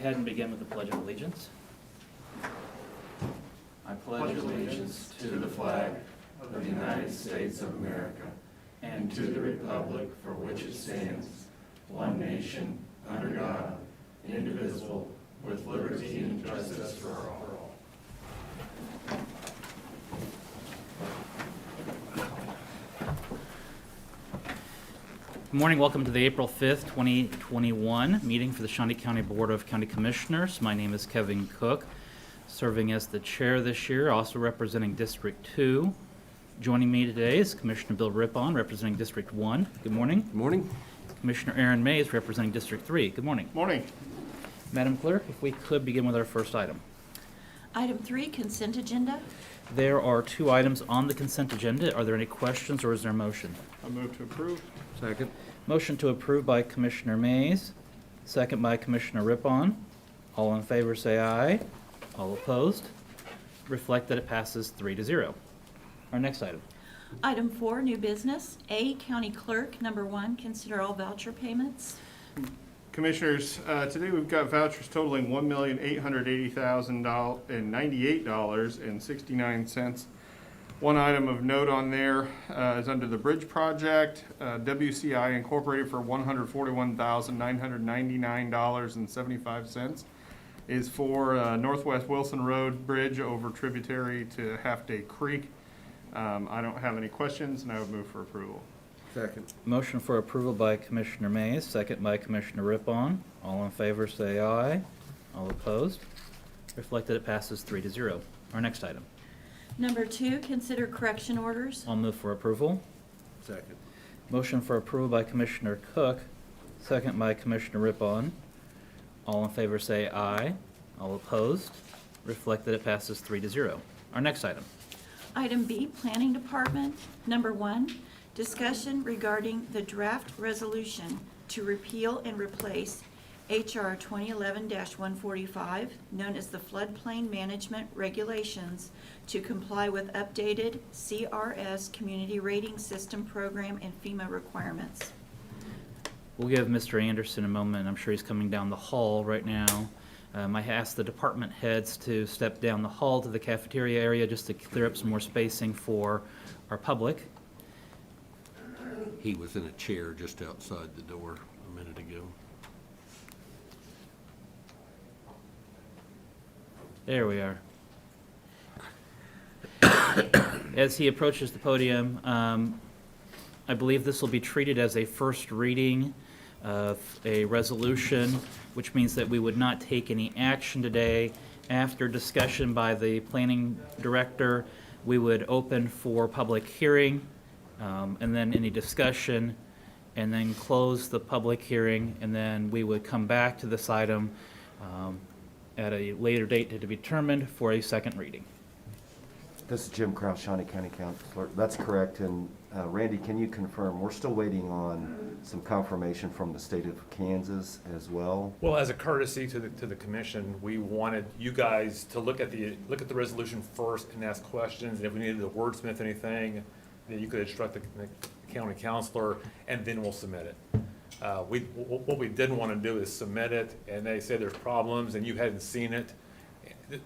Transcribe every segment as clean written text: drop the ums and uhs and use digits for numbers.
Ahead and begin with the Pledge of Allegiance. I pledge allegiance to the flag of the United States of America and to the republic for which it stands, one nation, under God, indivisible, with liberty and justice for all. Good morning. Welcome to the April 5th, 2021 meeting for the Shawnee County Board of County Commissioners. My name is Kevin Cook, serving as the chair this year, also representing District 2. Joining me today is Commissioner Bill Rippon, representing District 1. Good morning. Good morning. Commissioner Aaron Mays, representing District 3. Good morning. Morning. Madam Clerk, if we could begin with our first item. Item 3, consent agenda. There are 2 items on the consent agenda. Are there any questions or is there a motion? I move to approve. Second. Motion to approve by Commissioner Mays, second by Commissioner Rippon. All in favor say aye. All opposed? Reflect that it passes 3-0. Our next item. Item 4, new business. A, County Clerk, number 1, consider all voucher payments. Commissioners, today we've got vouchers totaling $1,880,098.69. One item of note on there is under the bridge project, WCI Incorporated for $141,999.75 is for Northwest Wilson Road Bridge over tributary to Half Day Creek. I don't have any questions and I would move for approval. Second. Motion for approval by Commissioner Mays, second by Commissioner Rippon. All in favor say aye. All opposed? Reflect that it passes 3-0. Our next item. Number 2, consider correction orders. I'll move for approval. Second. Motion for approval by Commissioner Cook, second by Commissioner Rippon. All in favor say aye. All opposed? Reflect that it passes 3-0. Our next item. Item B, Planning Department, number 1, discussion regarding the draft resolution to repeal and replace H.R. 2011-145, known as the Floodplain Management Regulations, to comply with updated CRS Community Rating System Program and FEMA requirements. We'll give Mr. Anderson a moment. I'm sure he's coming down the hall right now. I asked the department heads to step down the hall to the cafeteria area just to clear up some more spacing for our public. He was in a chair just outside the door a minute ago. There we are. As he approaches the podium, I believe this will be treated as a first reading of a resolution, which means that we would not take any action today. After discussion by the planning director, we would open for public hearing, and then any discussion, and then close the public hearing, and then we would come back to this item at a later date to be determined for a second reading. This is Jim Kraus, Shawnee County Councilor. That's correct. And Randy, can you confirm, we're still waiting on some confirmation from the state of Kansas as well? Well, as a courtesy to the commission, we wanted you guys to look at the resolution first and ask questions. And if we needed to wordsmith anything, then you could instruct the county councilor, and then we'll submit it. What we didn't want to do is submit it, and they say there's problems, and you hadn't seen it.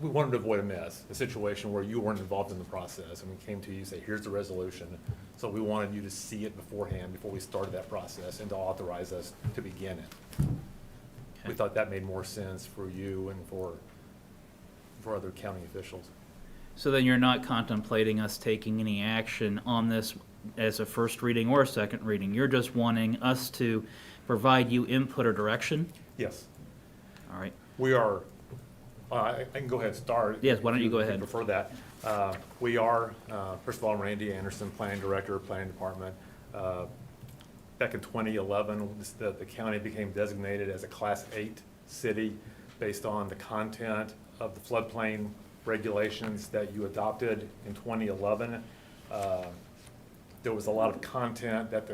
We wanted to avoid a situation where you weren't involved in the process, and we came to you and say, here's the resolution. So we wanted you to see it beforehand before we started that process and to authorize us to begin it. Okay. We thought that made more sense for you and for other county officials. So then you're not contemplating us taking any action on this as a first reading or a second reading. You're just wanting us to provide you input or direction? Yes. All right. We are, I can go ahead and start. Yes, why don't you go if ahead. prefer that. We are, first of all, I'm Randy Anderson, Planning Director, Planning Department. Back in 2011, the county became designated as a Class 8 city based on the content of the floodplain regulations that you adopted in 2011. There was a lot of content that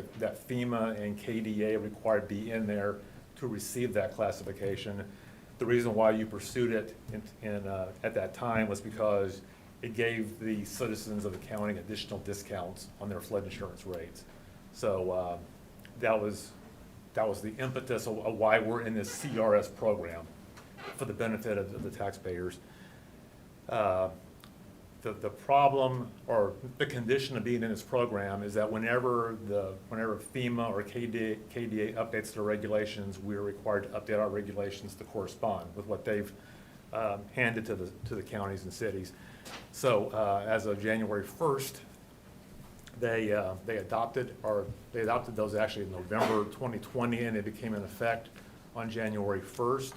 FEMA and KDA required be in there to receive that classification. The reason why you pursued it at that time was because it gave the citizens of the county additional discounts on their flood insurance rates. So that was the impetus of why we're in this CRS program. for the benefit of the taxpayers. The problem or the condition of being in this program is that whenever FEMA or KDA updates their regulations, we're required to update our regulations to correspond with what they've handed to the counties and cities. So as of January 1st, they adopted those actually in November 2020, and they became in effect on January 1st.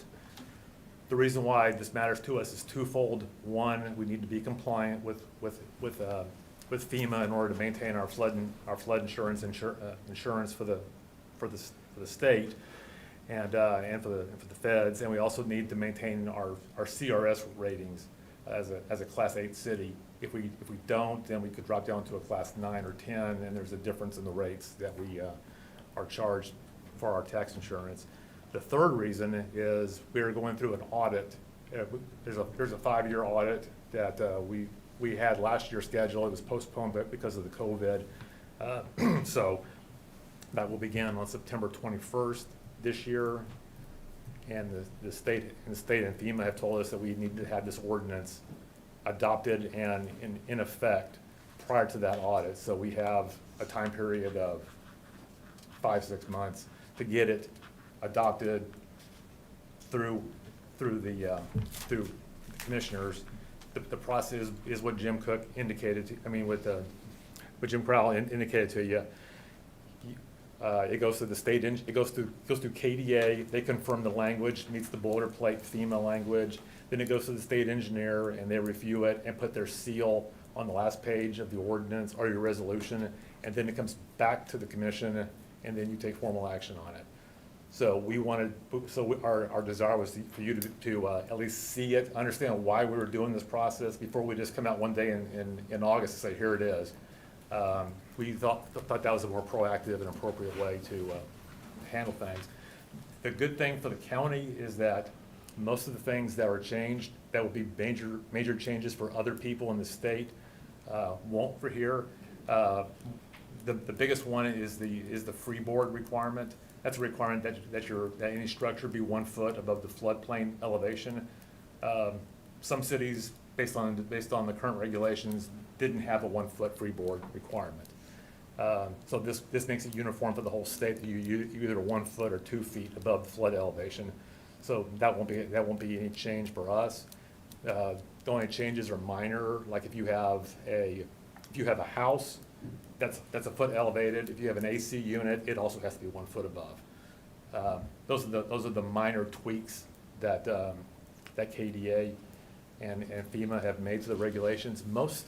The reason why this matters to us is twofold. One, we need to be compliant with FEMA in order to maintain our flood insurance for the state and for the feds, and we also need to maintain our CRS ratings as a Class 8 city. If we don't, then we could drop down to a Class 9 or 10, and there's a difference in the rates that we are charged for our tax insurance. The third reason is we are going through an audit. There's a 5-year audit that we had last year scheduled. It was postponed because of the COVID. So that will begin on September 21st this year. And the state and FEMA have told us that we need to have this ordinance adopted and in effect prior to that audit. So we have a time period of 5-6 months to get it adopted through the commissioners. The process is what Jim Cook indicated. What Jim Crowell indicated to you. It goes to the state. It goes through KDA. They confirm the language meets the boilerplate FEMA language. Then it goes to the state engineer, and they review it and put their seal on the last page of the ordinance or your resolution. And then it comes back to the commission, and then you take formal action on it. So our desire was for you to at least see it, understand why we were doing this process before we just come out one day in August and say, here it is. We thought that was a more proactive and appropriate way to handle things. The good thing for the county is that most of the things that are changed, that will be major changes for other people in the state, won't for here. The biggest one is the freeboard requirement. That's a requirement that any structure be 1 foot above the floodplain elevation. Some cities, based on the current regulations, didn't have a 1 foot freeboard requirement. So this makes it uniform for the whole state that you either 1 foot or 2 feet above the flood elevation. So that won't be any change for us. The only changes are minor, like if you have a house that's a foot elevated. If you have an AC unit, it also has to be 1 foot above. Those are the minor tweaks that KDA and FEMA have made to the regulations. Most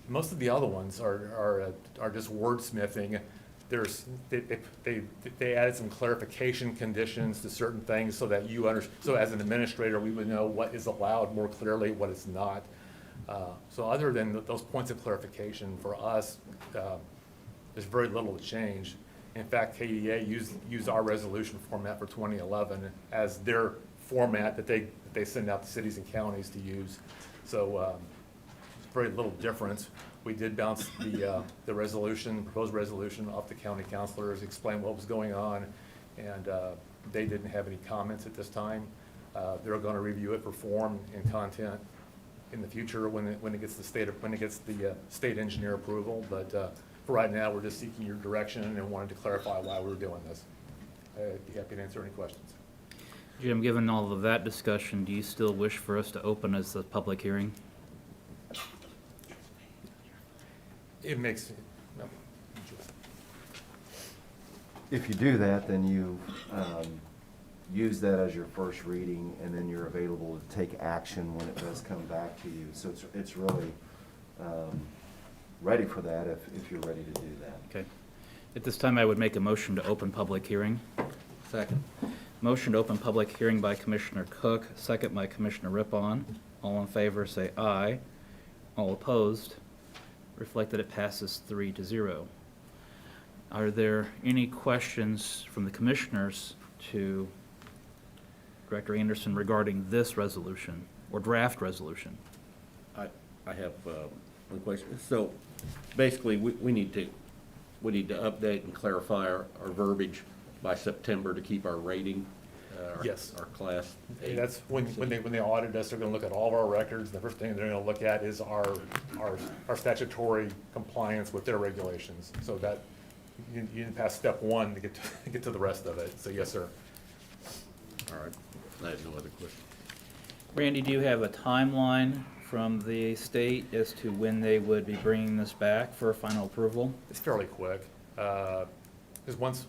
of the other ones are just wordsmithing. They added some clarification conditions to certain things so that so as an administrator, we would know what is allowed more clearly, what is not. So other than those points of clarification, for us, there's very little to change. In fact, KDA used our resolution format for 2011 as their format that they send out to cities and counties to use. So very little difference. We did bounce the proposed resolution off the county councilors, explain what was going on, and they didn't have any comments at this time. They're going to review it for form and content in the future when it gets the state engineer approval. But for right now, we're just seeking your direction and wanted to clarify why we were doing this. I'd be happy to answer any questions. Jim, given all of that discussion, do you still wish for us to open as a public hearing? It makes, no. If you do that, then you use that as your first reading, and then you're available to take action when it does come back to you. So it's really ready for that if you're ready to do that. Okay. At this time, I would make a motion to open public hearing. Second. Motion to open public hearing by Commissioner Cook, second by Commissioner Rippon. All in favor, say aye. All opposed, reflect that it passes 3-0. Are there any questions from the commissioners to Director Anderson regarding this resolution or draft resolution? I have one question. So basically, we need to update and clarify our verbiage by September to keep our rating Yes. Our class And 8. that's when they audit us, they're gonna look at all of our records. The first thing they're gonna look at is our statutory compliance with their regulations. So that, you didn't pass step one to get to the rest of it. So yes, sir. All right, I have no other questions. Randy, do you have a timeline from the state as to when they would be bringing this back for final approval? It's fairly quick. Because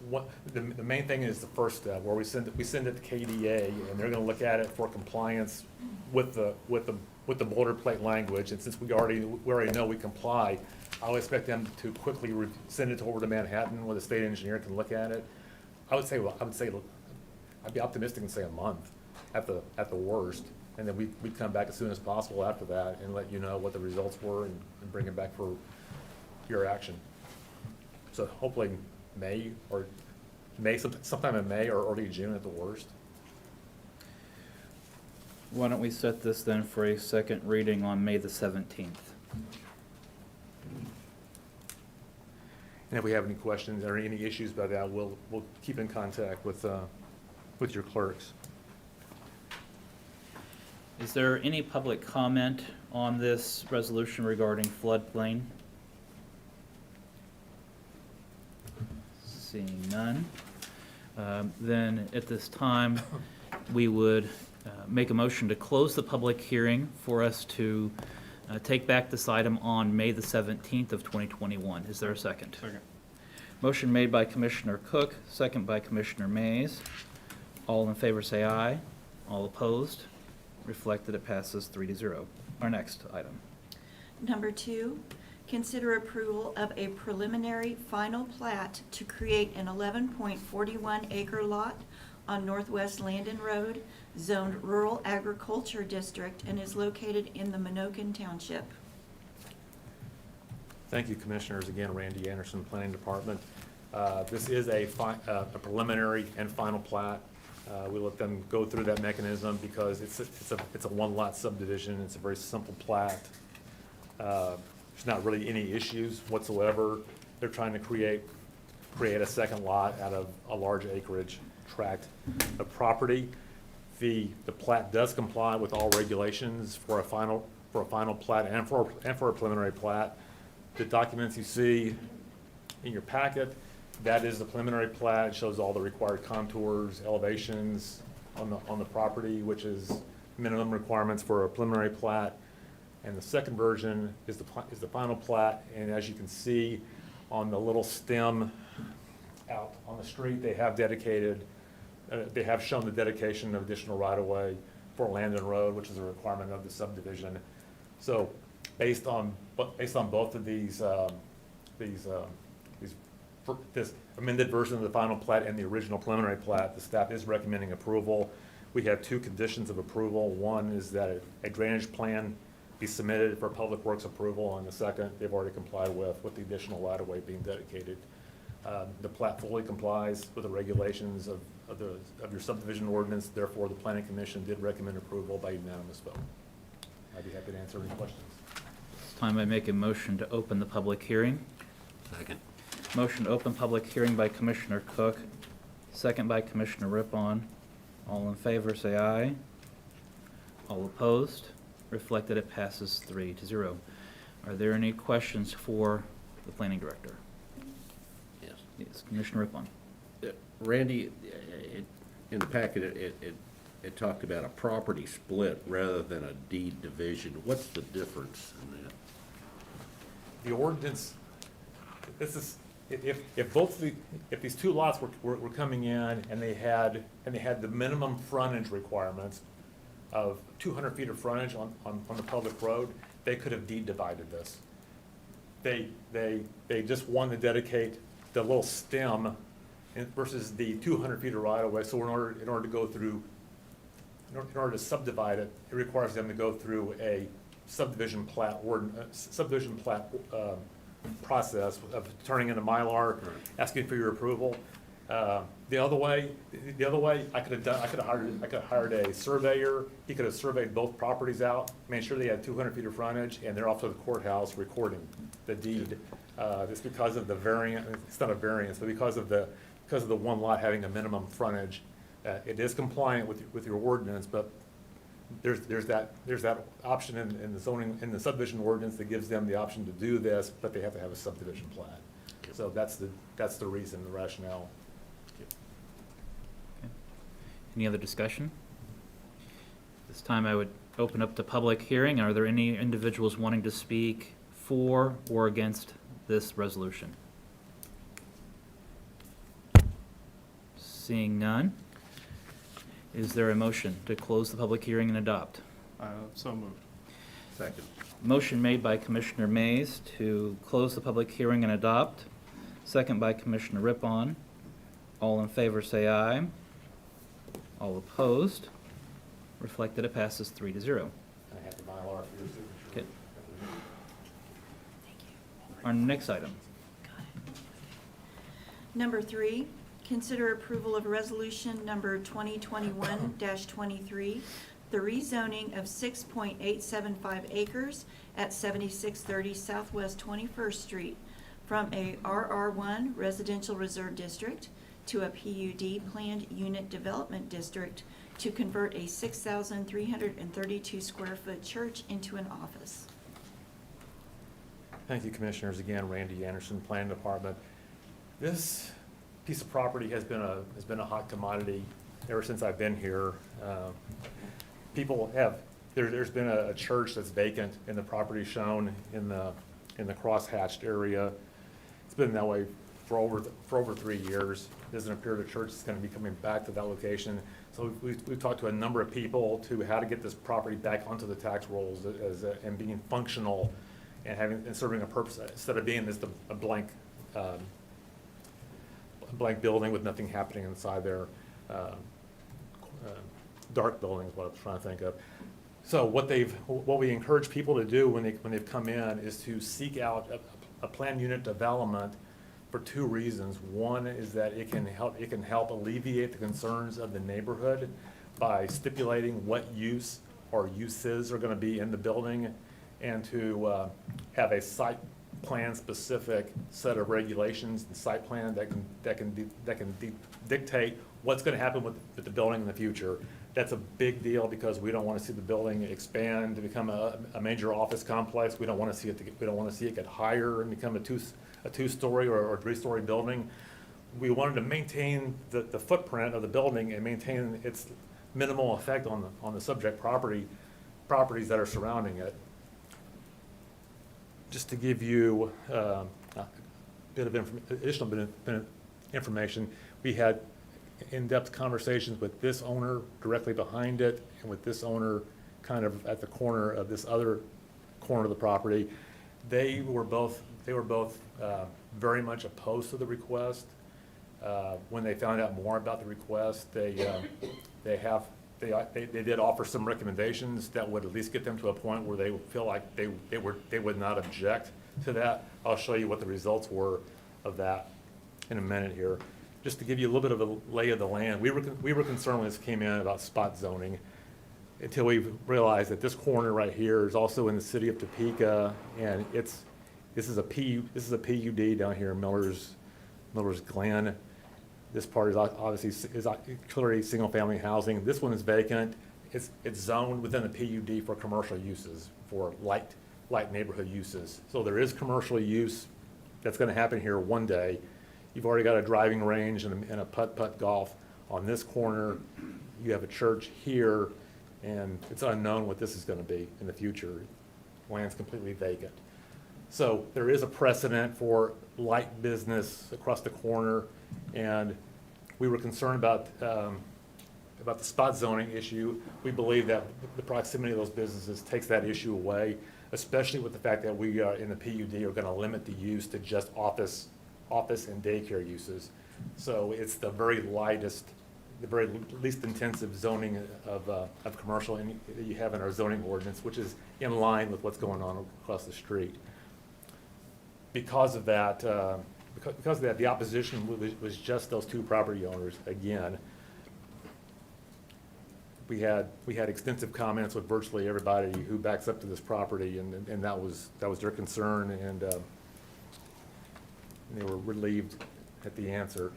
the main thing is the first step, where we send it to KDA, and they're gonna look at it for compliance with the boilerplate language, and since we already know we comply, I'll expect them to quickly send it over to Manhattan, where the state engineer can look at it. I'd be optimistic and say a month at the worst, and then we'd come back as soon as possible after that and let you know what the results were and bring it back for your action. So hopefully sometime in May or early June at the worst. Why don't we set this then for a second reading on May the 17th? And if we have any questions or any issues about that, we'll keep in contact with your clerks. Is there any public comment on this resolution regarding floodplain? Seeing none. Then at this time, we would make a motion to close the public hearing for us to take back this item on May the 17th of 2021. Is there a second? Second. Motion made by Commissioner Cook, second by Commissioner Mays. All in favor say aye. All opposed? Reflect that it passes 3-0. Our next item. Number 2, consider approval of a preliminary final plat to create an 11.41 acre lot on Northwest Landon Road, zoned Rural Agriculture District, and is located in the Minokan Township. Thank you, Commissioners. Again, Randy Anderson, Planning Department. This is a preliminary and final plat. We let them go through that mechanism because it's a one-lot subdivision. It's a very simple plat. There's not really any issues whatsoever. They're trying to create a second lot out of a large acreage tract of property. The plat does comply with all regulations for a final plat and for a preliminary plat. The documents you see in your packet, that is the preliminary plat. It shows all the required contours, elevations on the property, which is minimum requirements for a preliminary plat. And the second version is the final plat. And as you can see on the little stem out on the street, they have shown the dedication of additional right-of-way for Landon Road, which is a requirement of the subdivision. So based on both of this amended version of the final plat and the original preliminary plat, the staff is recommending approval. We have 2 conditions of approval. One is that a drainage plan be submitted for public works approval, and the second, they've already complied with the additional right-of-way being dedicated. The plat fully complies with the regulations of your subdivision ordinance. Therefore, the Planning Commission did recommend approval by unanimous vote. I'd be happy to answer any questions. It's time I make a motion to open the public hearing. Second. Motion to open public hearing by Commissioner Cook, second by Commissioner Rippon. All in favor, say aye. All opposed? Reflect that it passes 3-0. Are there any questions for the planning director? Yes. Yes, Commissioner Rippon. Randy, in the packet, it talked about a property split rather than a deed division. What's the difference in that? The ordinance, if these 2 lots were coming in and they had the minimum frontage requirements of 200 feet of frontage on the public road, they could have deed divided this. They just wanted to dedicate the little stem versus the 200 feet of right of way. So in order to subdivide it, it requires them to go through a subdivision plat process of turning in a Mylar, asking for your approval. The other way, I could have hired a surveyor. He could have surveyed both properties out, made sure they had 200 feet of frontage, and they're off to the courthouse recording the deed. It's because of the variance. It's not a variance, but because of the one lot having a minimum frontage, It is compliant with your ordinance, but there's that option in the zoning, in the subdivision ordinance that gives them the option to do this, but they have to have a subdivision plat. So that's the reason, the rationale. Any other discussion? This time I would open up the public hearing. Are there any individuals wanting to speak for or against this resolution? Seeing none, is there a motion to close the public hearing and adopt? So moved. Second. Motion made by Commissioner Mays to close the public hearing and adopt, second by Commissioner Rippon. All in favor say aye. All opposed? Reflect that it passes 3-0. And I have the Mylar for your signature. Okay. Our next item. Number 3, consider approval of resolution number 2021-23, the rezoning of 6.875 acres at 7630 Southwest 21st Street from a RR1 Residential Reserve District to a PUD Planned Unit Development District to convert a 6,332 square foot church into an office. Thank you, Commissioners. Again, Randy Anderson, Planning Department. This piece of property has been a hot commodity ever since I've been here. There's been a church that's vacant in the property shown in the crosshatched area. It's been that way for over 3 years. It doesn't appear the church is going to be coming back to that location. So we've talked to a number of people to how to get this property back onto the tax rolls and being functional and serving a purpose instead of being just a blank building with nothing happening inside there. Dark building is what I'm trying to think of. So what we encourage people to do when they've come in is to seek out a planned unit development for 2 reasons. One is that it can help alleviate the concerns of the neighborhood by stipulating what use or uses are going to be in the building, and to have a site plan specific set of regulations and site plan that can dictate what's going to happen with the building in the future. That's a big deal because we don't want to see the building expand to become a major office complex. We don't want to see it get higher and become a two-story or 3-story building. We wanted to maintain the footprint of the building and maintain its minimal effect on the subject properties that are surrounding it. Just to give you a bit of additional information, we had in-depth conversations with this owner directly behind it and with this owner kind of at the corner of this other corner of the property. They were both very much opposed to the request. When they found out more about the request, they did offer some recommendations that would at least get them to a point where they feel like they would not object to that. I'll show you what the results were of that in a minute here. Just to give you a little bit of a lay of the land, we were concerned when this came in about spot zoning until we realized that this corner right here is also in the city of Topeka, and this is a PUD down here in Miller's Glen. This part is obviously clearly single-family housing. This one is vacant. It's zoned within the PUD for commercial uses, for light neighborhood uses. So there is commercial use that's going to happen here one day. You've already got a driving range and a putt-putt golf on this corner. You have a church here, and it's unknown what this is going to be in the future. Land's completely vacant. So there is a precedent for light business across the corner, and we were concerned about the spot zoning issue. We believe that the proximity of those businesses takes that issue away, especially with the fact that we in the PUD are going to limit the use to just office and daycare uses. So it's the very least intensive zoning of commercial that you have in our zoning ordinance, which is in line with what's going on across the street. Because of that, the opposition was just those 2 property owners again. We had extensive comments with virtually everybody who backs up to this property, and that was their concern, and they were relieved at the answer.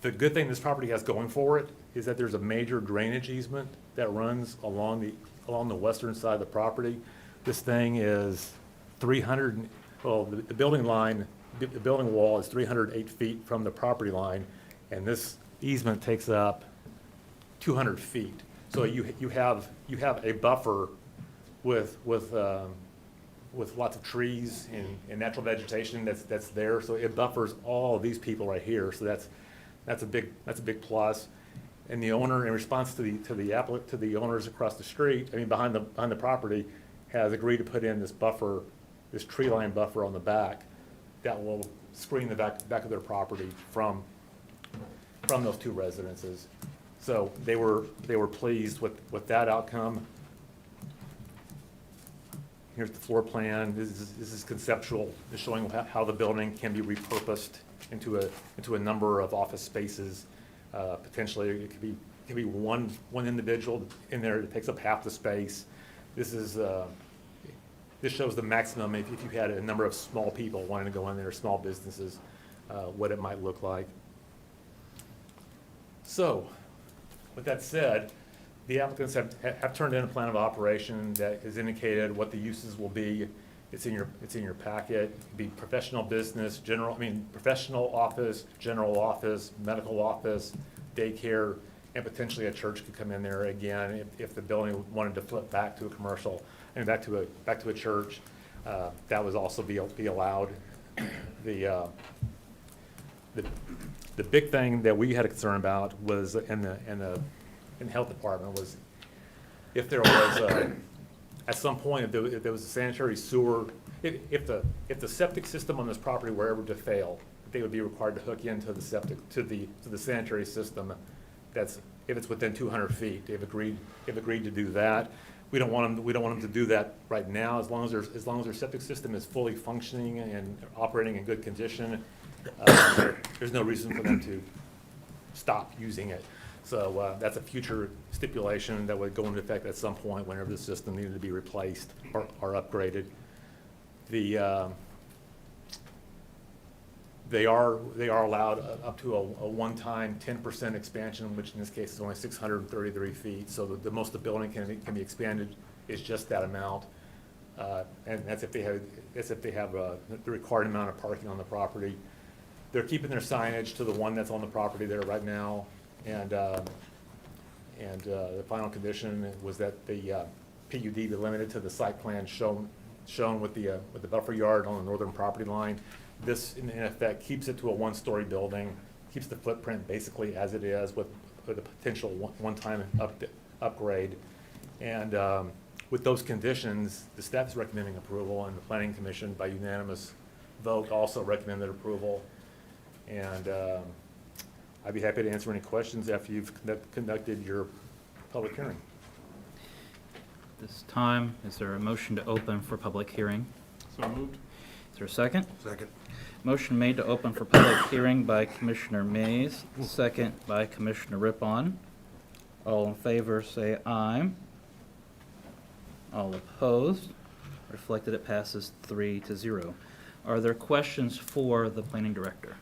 The good thing this property has going for it is that there's a major drainage easement that runs along the western side of the property. This thing is 300, well, the building line, the building wall is 308 feet from the property line, and this easement takes up 200 feet. So you have a buffer with lots of trees and natural vegetation that's there. So it buffers all of these people right here. So that's a big plus. And the owner, in response to the owners across the street, I mean behind the property, has agreed to put in this buffer, this tree line buffer on the back that will screen the back of their property from those two residences. So they were pleased with that outcome. Here's the floor plan. This is conceptual. It's showing how the building can be repurposed into a number of office spaces. Potentially, it could be one individual in there that takes up half the space. This shows the maximum if you had a number of small people wanting to go in there, small businesses, what it might look like. So, with that said, the applicants have turned in a plan of operation that has indicated what the uses will be. It's in your packet. It'd be professional business, professional office, general office, medical office, daycare, and potentially a church could come in there again if the building wanted to flip back to a commercial and back to a church. That would also be allowed. The big thing that we had a concern about was in the health department was if there was at some point if there was a sanitary sewer, if the septic system on this property were ever to fail, they would be required to hook into the septic to the sanitary system. That's if it's within 200 feet. They've agreed to do that. We don't want them to do that right now. As long as their septic system is fully functioning and operating in good condition, there's no reason for them to stop using it. So that's a future stipulation that would go into effect at some point whenever the system needed to be replaced or upgraded. They are allowed up to a one-time 10% expansion, which in this case is only 633 feet. So the most the building can be expanded is just that amount, and that's if they have the required amount of parking on the property. They're keeping their signage to the one that's on the property there right now, and the final condition was that the PUD be limited to the site plan shown with the buffer yard on the northern property line. This, in effect, keeps it to a one-story building, keeps the footprint basically as it is with a potential one-time upgrade. And with those conditions, the staff is recommending approval, and the Planning Commission, by unanimous vote, also recommended approval. And I'd be happy to answer any questions after you've conducted your public hearing. This time, is there a motion to open for public hearing? So moved. Is there a second? Second. Motion made to open for public hearing by Commissioner Mays, second by Commissioner Rippon. All in favor, say aye. All opposed? Reflected, it passes 3-0. Are there questions for the planning director?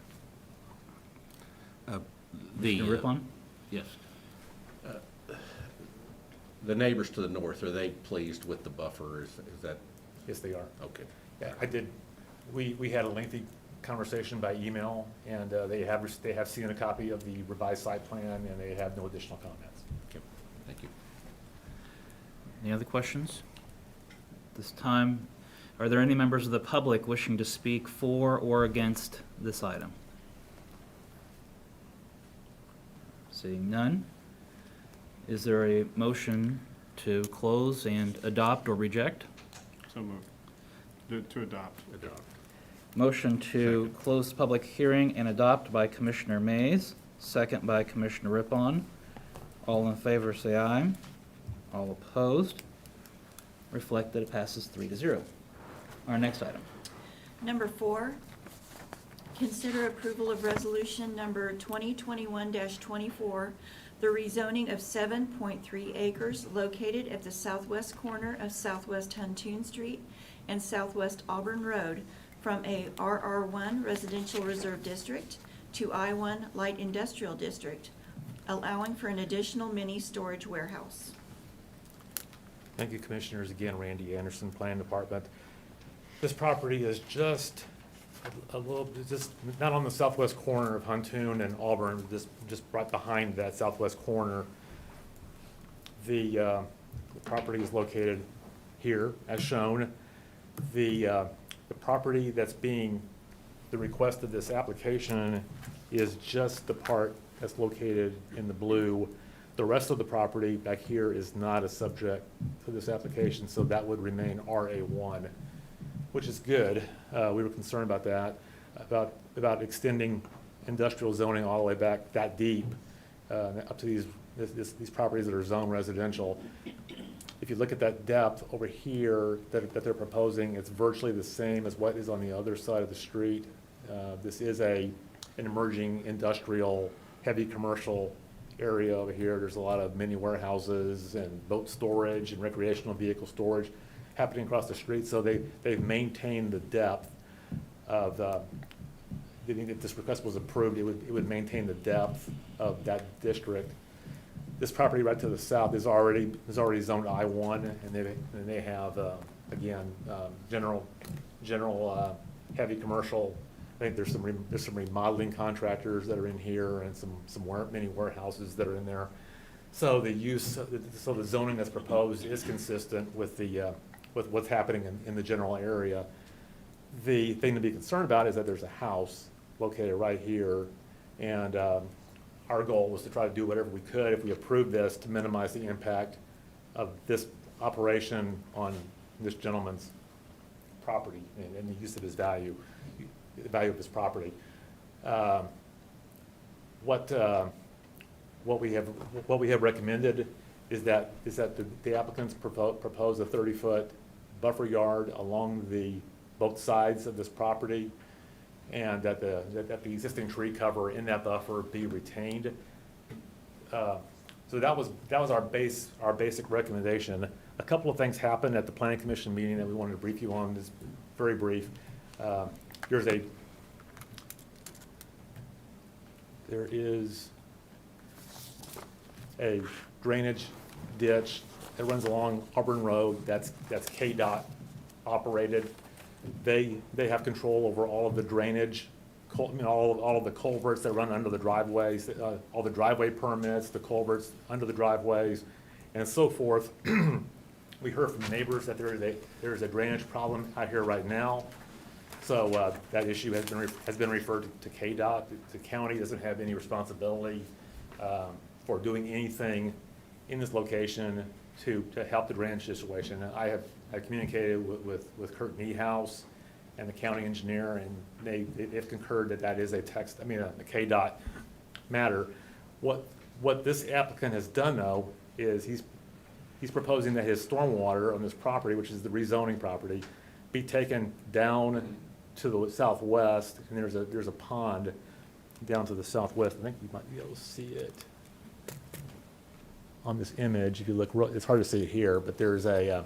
Commissioner Rippon? Yes. The neighbors to the north, are they pleased with the buffer? Is that, Yes, they are. okay? Yeah, I did. We had a lengthy conversation by email, and they have seen a copy of the revised site plan, and they have no additional comments. Okay, thank you. Any other questions? This time, are there any members of the public wishing to speak for or against this item? Seeing none, is there a motion to close and adopt or reject? So moved. To adopt. Adopt. Motion to close the public hearing and adopt by Commissioner Mays, second by Commissioner Rippon. All in favor, say aye. All opposed? Reflect that it passes 3-0. Our next item. Number 4, consider approval of resolution number 2021-24, the rezoning of 7.3 acres located at the southwest corner of Southwest Huntoon Street and Southwest Auburn Road from a RR1 Residential Reserve District to I-1 Light Industrial District, allowing for an additional mini storage warehouse. Thank you, Commissioners. Again, Randy Anderson, Planning Department. This property is just a little, just not on the southwest corner of Huntoon and Auburn, just right behind that southwest corner. The property is located here, as shown. The property that's being, the request of this application is just the part that's located in the blue. The rest of the property back here is not a subject to this application, so that would remain RA1, which is good. We were concerned about that, about extending industrial zoning all the way back that deep, up to these properties that are zone residential. If you look at that depth over here that they're proposing, it's virtually the same as what is on the other side of the street. This is an emerging industrial, heavy commercial area over here. There's a lot of mini warehouses and boat storage and recreational vehicle storage happening across the street. So they've maintained the depth of, if this request was approved, it would maintain the depth of that district. This property right to the south is already zoned I-1, and they have, again, general heavy commercial. I think there's some remodeling contractors that are in here, and some mini warehouses that are in there. So the zoning that's proposed is consistent with with what's happening in the general area. The thing to be concerned about is that there's a house located right here, and our goal was to try to do whatever we could, if we approve this, to minimize the impact of this operation on this gentleman's property and the use of his value, the value of his property. What we have recommended is that the applicants propose a 30-foot buffer yard along both sides of this property, and that the existing tree cover in that buffer be retained. So that was our basic recommendation. A couple of things happened at the Planning Commission meeting that we wanted to brief you on. Just very brief. There is a drainage ditch that runs along Auburn Road. That's KDOT operated. They have control over all of the drainage, all of the culverts that run under the driveways, all the driveway permits, the culverts under the driveways, and so forth. We heard from neighbors that there is a drainage problem out here right now. So that issue has been referred to KDOT. The county doesn't have any responsibility for doing anything in this location to help the drainage situation. I communicated with Kurt Niehaus and the county engineer, and they've concurred that is a KDOT matter. What this applicant has done, though, is he's proposing that his stormwater on this property, which is the rezoning property, be taken down to the southwest, and there's a pond down to the southwest. I think you might be able to see it on this image. If you look, it's hard to see it here, but there's a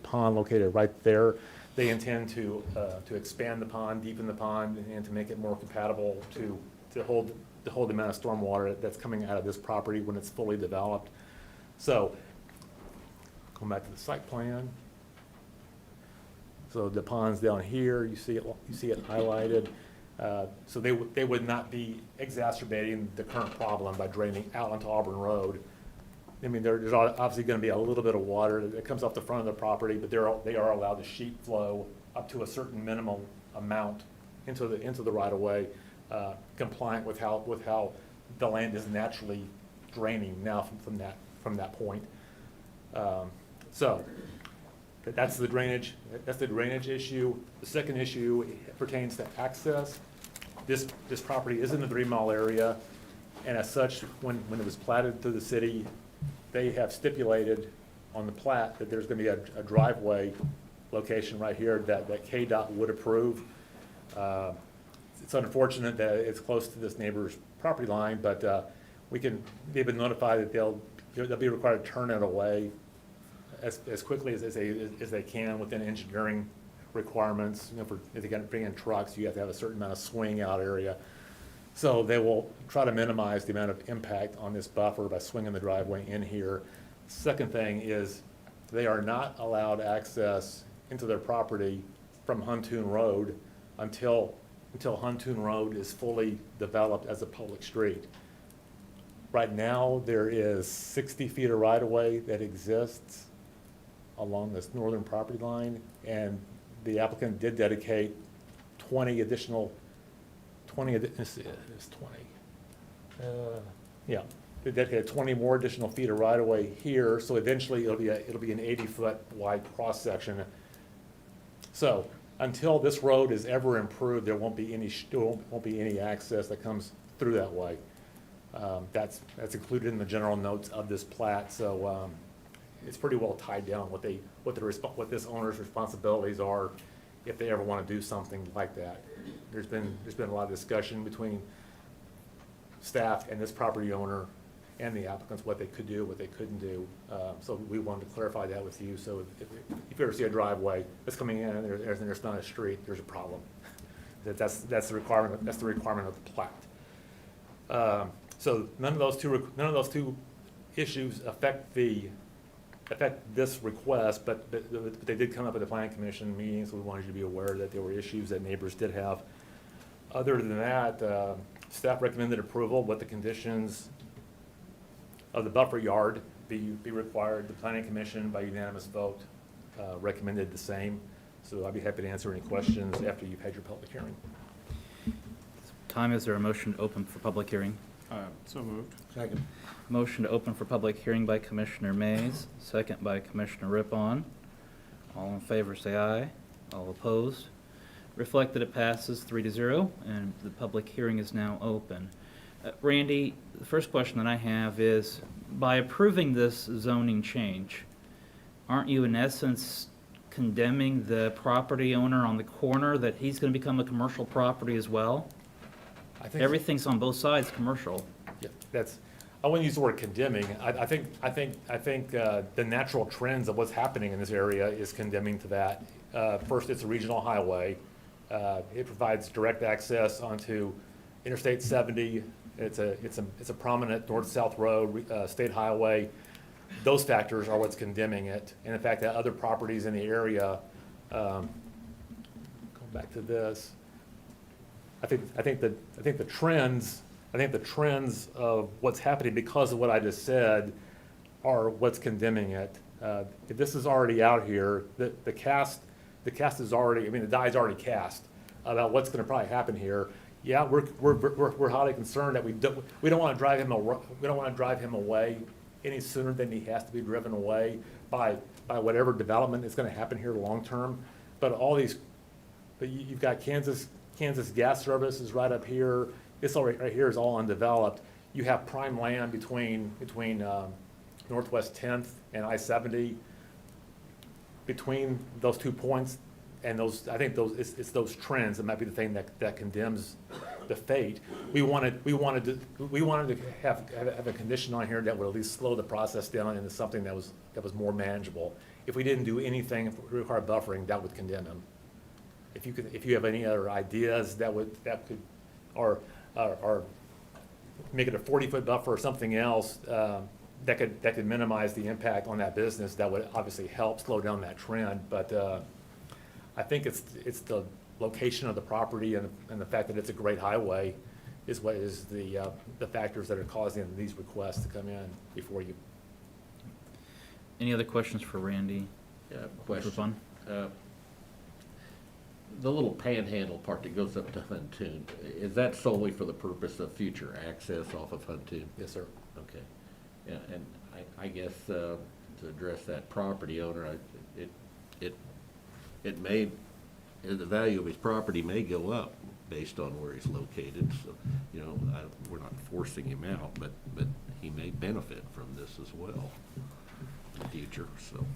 pond located right there. They intend to expand the pond, deepen the pond, and to make it more compatible to hold the amount of stormwater that's coming out of this property when it's fully developed. So, going back to the site plan. So the pond's down here. You see it highlighted. So they would not be exacerbating the current problem by draining out onto Auburn Road. I mean, there's obviously going to be a little bit of water that comes off the front of the property, but they are allowed to sheet flow up to a certain minimal amount into the right of way, compliant with how the land is naturally draining now from that point. So that's the drainage. That's the drainage issue. The second issue pertains to access. This property is in the 3 mile area, and as such, when it was platted through the city, they have stipulated on the plat that there's going to be a driveway location right here that KDOT would approve. It's unfortunate that it's close to this neighbor's property line, but they've been notified that they'll be required to turn it away as quickly as they can within engineering requirements. If they got to bring in trucks, you have to have a certain amount of swing out area. So they will try to minimize the amount of impact on this buffer by swinging the driveway in here. Second thing is, they are not allowed access into their property from Huntoon Road until Huntoon Road is fully developed as a public street. Right now, there is 60 feet of right-of-way that exists along this northern property line, and the applicant did dedicate 20 additional, yeah, they dedicated 20 more additional feet of right-of-way here, so eventually it'll be an 80-foot wide cross-section. So, until this road is ever improved, there won't be any access that comes through that way. That's included in the general notes of this plat, so it's pretty well tied down what this owner's responsibilities are if they ever want to do something like that. There's been a lot of discussion between staff and this property owner and the applicants, what they could do, what they couldn't do. So we wanted to clarify that with you. So if you ever see a driveway that's coming in and there's not a street, there's a problem. That's the requirement. That's the requirement of the plat. So none of those two issues affect this request, but they did come up at the planning commission meeting, so we wanted you to be aware that there were issues that neighbors did have. Other than that, staff recommended approval with the conditions of the buffer yard be required. The planning commission, by unanimous vote, recommended the same. So I'd be happy to answer any questions after you've had your public hearing. Time, is there a motion to open for public hearing? So moved. Second. Motion to open for public hearing by Commissioner Mays, second by Commissioner Rippon. All in favor, say aye. All opposed? Reflect that it passes 3-0, and the public hearing is now open. Randy, the first question that I have is, by approving this zoning change, aren't you in essence condemning the property owner on the corner that he's going to become a commercial property as well? I think Everything's on both sides commercial. Yeah, I wouldn't use the word condemning. I think the natural trends of what's happening in this area is condemning to that. First, it's a regional highway. It provides direct access onto Interstate 70. It's a prominent north-south road, state highway. Those factors are what's condemning it. And in fact, that other properties in the area, going back to this, I think the trends of what's happening because of what I just said are what's condemning it. If this is already out here, the cast is already, the die's already cast about what's going to probably happen here. Yeah, we're highly concerned that we don't want to drive him away any sooner than he has to be driven away by whatever development is going to happen here long term. But you've got Kansas Gas Service is right up here. This right here is all undeveloped. You have prime land between Northwest 10th and I-70. Between those 2 points, and it's those trends that might be the thing that condemns the fate. We wanted to have a condition on here that would at least slow the process down into something that was more manageable. If we didn't do anything, if we required buffering, that would condemn him. If you have any other ideas that could or make it a 40-foot buffer or something else that could minimize the impact on that business, that would obviously help slow down that trend. But I think it's the location of the property and the fact that it's a great highway is what is the factors that are causing these requests to come in before you. Any other questions for Randy? Yeah, question. Fun? The little panhandle part that goes up to Huntoon, is that solely for the purpose of future access off of Huntoon? Yes, sir. Okay. Yeah, and I guess to address that property owner, the value of his property may go up based on where he's located. So, we're not forcing him out, but he may benefit from this as well in the future. So.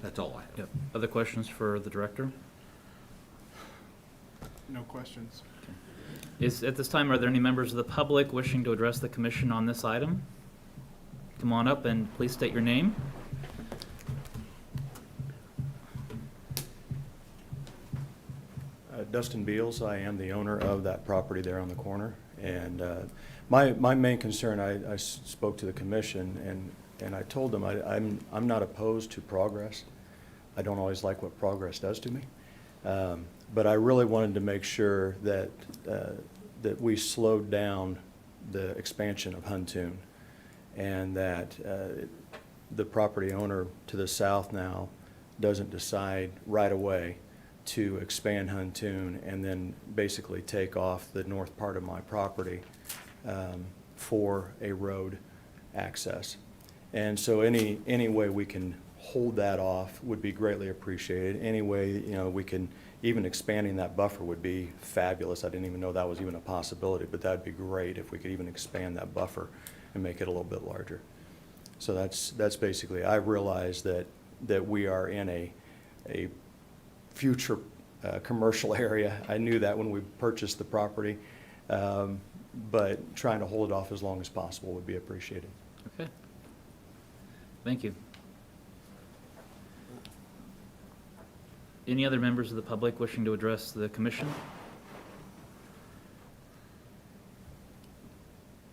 That's all I have. Yep. Other questions for the director? No questions. At this time, are there any members of the public wishing to address the commission on this item? Come on up and please state your name. Dustin Beals. I am the owner of that property there on the corner. And my main concern, I spoke to the commission, and I told them I'm not opposed to progress. I don't always like what progress does to me. But I really wanted to make sure that we slowed down the expansion of Huntoon, and that the property owner to the south now doesn't decide right away to expand Huntoon and then basically take off the north part of my property for a road access. And so any way we can hold that off would be greatly appreciated. Any way, we can, even expanding that buffer would be fabulous. I didn't even know that was even a possibility, but that'd be great if we could even expand that buffer and make it a little bit larger. So that's basically, I realize that we are in a future commercial area. I knew that when we purchased the property, but trying to hold it off as long as possible would be appreciated. Okay. Thank you. Any other members of the public wishing to address the commission?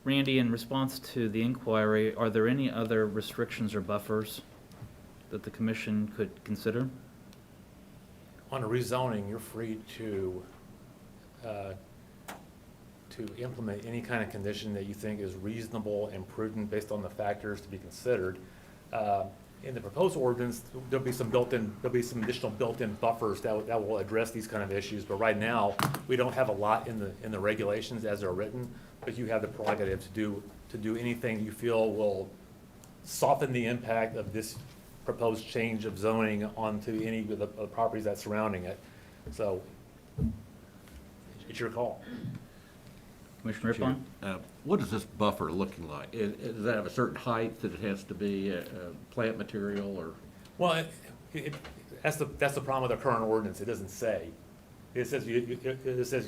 Randy, in response to the inquiry, are there any other restrictions or buffers that the commission could consider? On a rezoning, you're free to implement any kind of condition that you think is reasonable and prudent based on the factors to be considered. In the proposed ordinance, there'll be some additional built-in buffers that will address these kind of issues. But right now, we don't have a lot in the regulations as they're written. But you have the prerogative to do anything you feel will soften the impact of this proposed change of zoning onto any of the properties that's surrounding it. So it's your call. Commissioner Rippon? What is this buffer looking like? Does that have a certain height that it has to be, plant material, or? Well, that's the problem with our current ordinance. It doesn't say. It says you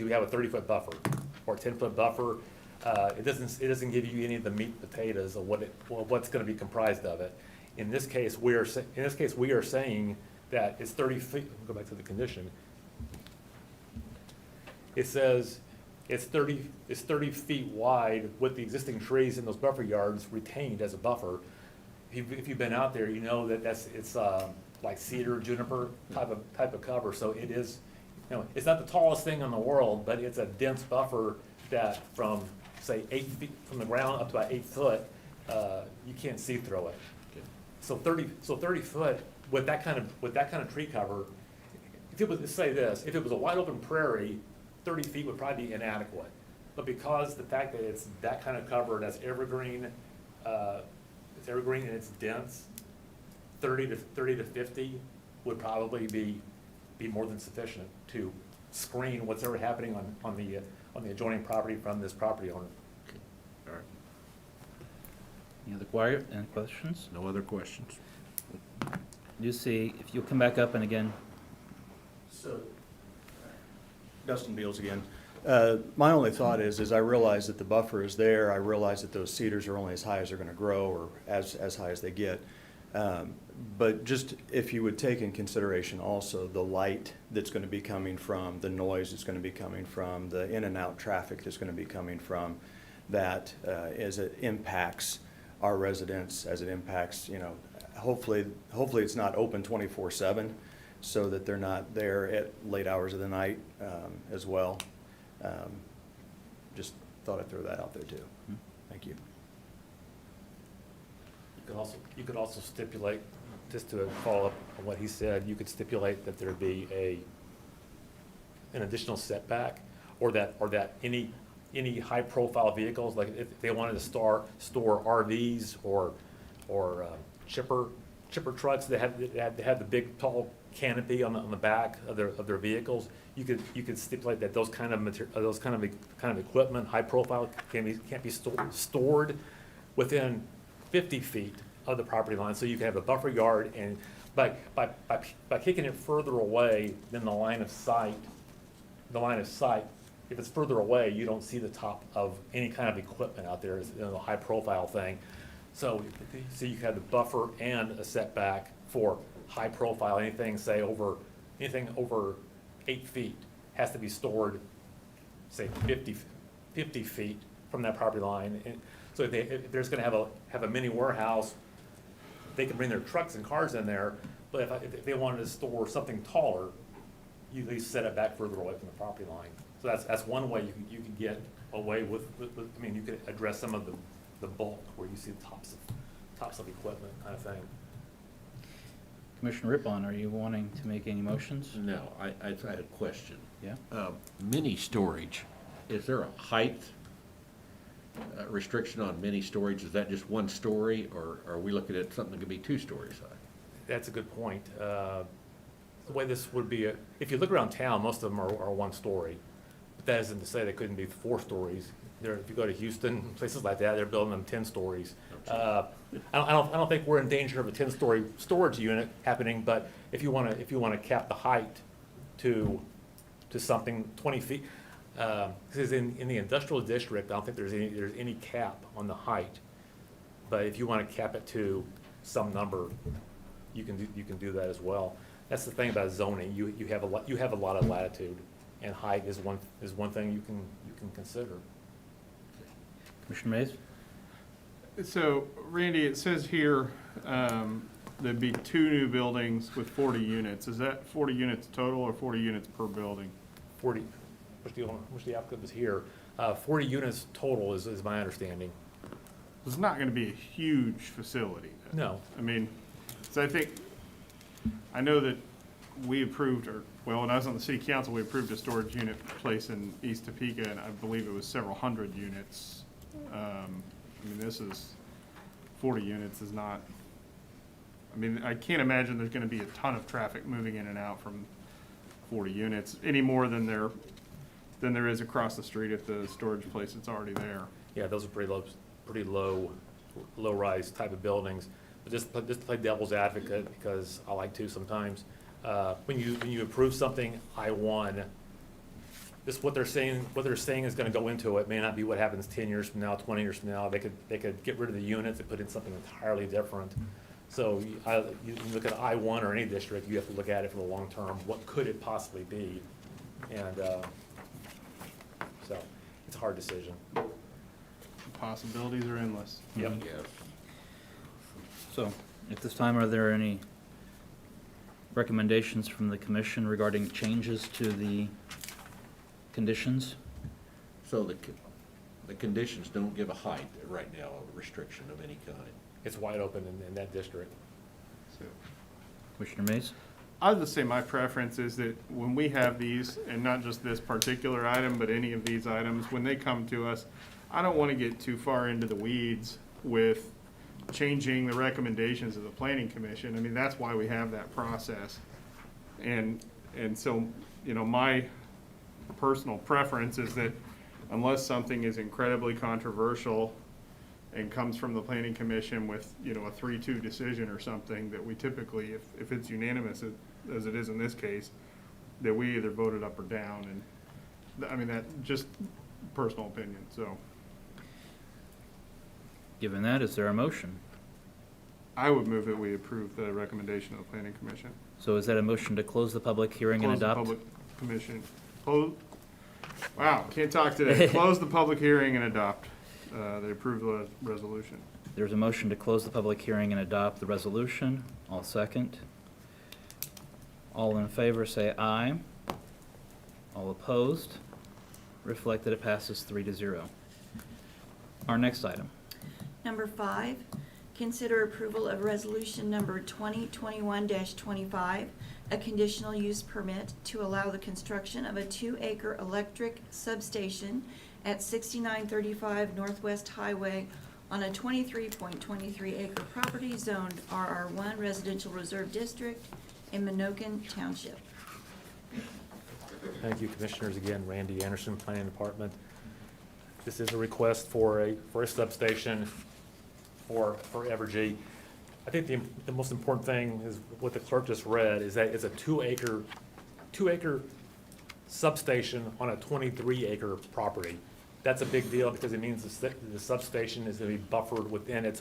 have a 30-foot buffer or a 10-foot buffer. It doesn't give you any of the meat and potatoes of what's going to be comprised of it. In this case, we are saying that it's 30 feet. We'll go back to the condition. It says it's 30 feet wide with the existing trees in those buffer yards retained as a buffer. If you've been out there, you know that it's like cedar, juniper type of cover. So it is, it's not the tallest thing in the world, but it's a dense buffer that from say 8 feet from the ground up to about 8 foot, you can't see through it. Okay. So 30 foot with that kind of tree cover. If it was, let's say this, if it was a wide open prairie, 30 feet would probably be inadequate. But because the fact that it's that kind of cover, that's evergreen, and it's dense, 30 to 50 would probably be more than sufficient to screen what's ever happening on the adjoining property from this property owner. Okay. All right. Any other questions? No other questions? You see, if you'll come back up and again. So, Dustin Beals again. My only thought is I realize that the buffer is there. I realize that those cedars are only as high as they're going to grow, or as high as they get. But just if you would take in consideration also the light that's going to be coming from, the noise that's going to be coming from, the in and out traffic that's going to be coming from, that as it impacts our residents, as it impacts, hopefully it's not open 24/7, so that they're not there at late hours of the night as well. Just thought I'd throw that out there too. Thank you. You could also stipulate, just to follow up on what he said, you could stipulate that there be an additional setback, or that any high profile vehicles, like if they wanted to store RVs or chipper trucks that had the big tall canopy on the back of their vehicles, you could stipulate that those kind of equipment, high profile, can't be stored within 50 feet of the property line. So you can have a buffer yard, and by kicking it further away than the line of sight, if it's further away, you don't see the top of any kind of equipment out there. It's a high profile thing. So you have the buffer and a setback for high profile, anything over 8 feet. has to be stored, say, 50 feet from that property line. And so if there's gonna have a mini warehouse, they can bring their trucks and cars in there, but if they wanted to store something taller, you at least set it back further away from the property line. So that's one way you can get away with, I mean, you could address some of the bulk where you see the tops of equipment kind of thing. Commissioner Rippon, are you wanting to make any motions? No, I had a question. Yeah? Mini storage, is there a height restriction on mini storage? Is that just one story, or are we looking at something that could be 2 stories high? That's a good point. The way this would be, if you look around town, most of them are 1 story. But that isn't to say they couldn't be 4 stories. If you go to Houston, places like that, they're building them 10 stories. I don't think we're in danger of a 10-story storage unit happening, but if you want to cap the height to something 20 feet, because in the industrial district, I don't think there's any cap on the height. But if you want to cap it to some number, you can do that as well. That's the thing about zoning. You have a lot of latitude, and height is one thing you can consider. Commissioner Mays? So, Randy, it says here, there'd be 2 new buildings with 40 units. Is that 40 units total or 40 units per building? 40, which the applicant was here, 40 units total is my understanding. It's not gonna be a huge facility. No. I mean, so I know that we approved, when I was on the city council, we approved a storage unit place in East Topeka, and I believe it was several hundred units. I mean, this is, 40 units is not, I mean, I can't imagine there's gonna be a ton of traffic moving in and out from 40 units, any more than there is across the street at the storage place that's already there. Yeah, those are pretty low rise type of buildings. But just to play devil's advocate, because I like to sometimes, when you approve something I-1, this what they're saying is going to go into it may not be what happens 10 years from now, 20 years from now. They could get rid of the units and put in something entirely different. So you look at I-1 or any district, you have to look at it for the long term. What could it possibly be? And so it's a hard decision. The possibilities are endless. Yep. Yes. So, at this time, are there any recommendations from the commission regarding changes to the conditions? So the conditions don't give a height right now, a restriction of any kind. It's wide open in that district. So, Commissioner Mays? I'll just say my preference is that when we have these, and not just this particular item, but any of these items, when they come to us, I don't want to get too far into the weeds with changing the recommendations of the planning commission. I mean, that's why we have that process. And so, you know, my personal preference is that unless something is incredibly controversial and comes from the planning commission with, you know, a 3-2 decision or something, that we typically, if it's unanimous, as it is in this case, that we either vote it up or down. And I mean, that just personal opinion, so. Given that, is there a motion? I would move that we approve the recommendation of the planning commission. So is that a motion to close the public hearing and Close the adopt? public commission. Wow, can't talk today. Close the public hearing and adopt the approved resolution. There's a motion to close the public hearing and adopt the resolution. I'll second. All in favor, say aye. All opposed? Reflect that it passes 3-0. Our next item. Number 5, consider approval of resolution number 2021-25, a conditional use permit to allow the construction of a 2-acre electric substation at 6935 Northwest Highway on a 23.23 acre property zoned RR1 Residential Reserve District in Minokan Township. Thank you, Commissioners. Again, Randy Anderson, Planning Department. This is a request for a substation for Evergy. I think the most important thing is what the clerk just read, is that it's a 2-acre substation on a 23-acre property. That's a big deal because it means the substation is going to be buffered within its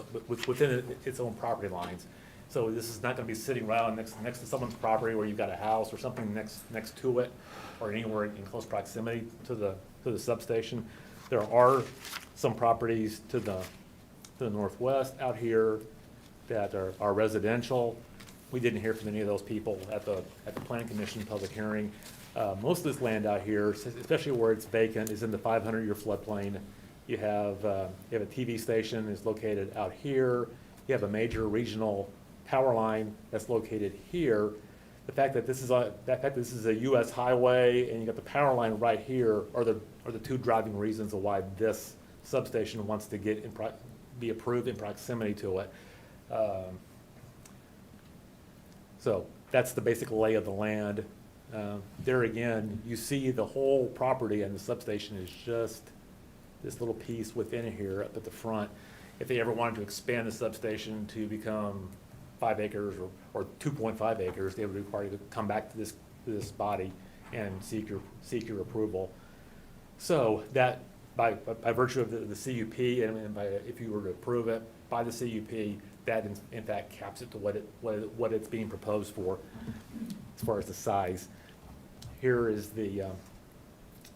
own property lines. So this is not gonna be sitting around next to someone's property where you've got a house or something next to it, or anywhere in close proximity to the substation. There are some properties to the northwest out here that are residential. We didn't hear from any of those people at the planning commission public hearing. Most of this land out here, especially where it's vacant, is in the 500-year floodplain. You have a TV station is located out here. You have a major regional power line that's located here. The fact that this is a U.S. highway and you got the power line right here are the two driving reasons of why this substation wants to be approved in proximity to it. So that's the basic lay of the land. There again, you see the whole property, and the substation is just this little piece within here up at the front. If they ever wanted to expand the substation to become 5 acres or 2.5 acres, they would require you to come back to this body and seek your approval. So that by virtue of the CUP and if you were to approve it by the CUP, that in fact caps it to what it's being proposed for as far as the size. Here is the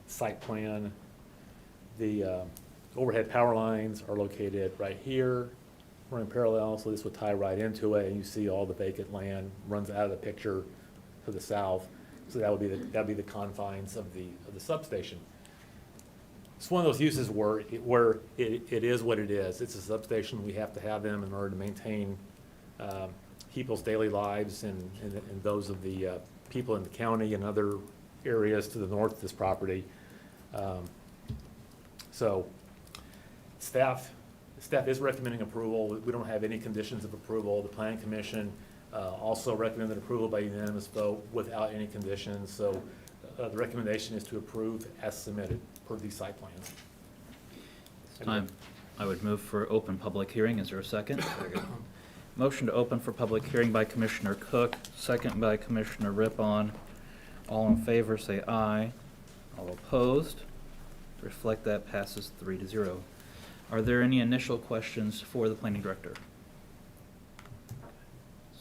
site plan. The overhead power lines are located right here, running parallel, so this would tie right into it, and you see all the vacant land runs out of the picture to the south. So that would be the confines of the substation. It's one of those uses where it is what it is. It's a substation. We have to have them in order to maintain people's daily lives and those of the people in the county and other areas to the north of this property. So staff is recommending approval. We don't have any conditions of approval. The planning commission also recommended approval by unanimous vote without any conditions. So the recommendation is to approve as submitted per these site plans. This time, I would move for open public hearing. Is there a second? Motion to open for public hearing by Commissioner Cook, second by Commissioner Rippon. All in favor, say aye. All opposed? Reflect that passes 3-0. Are there any initial questions for the planning director?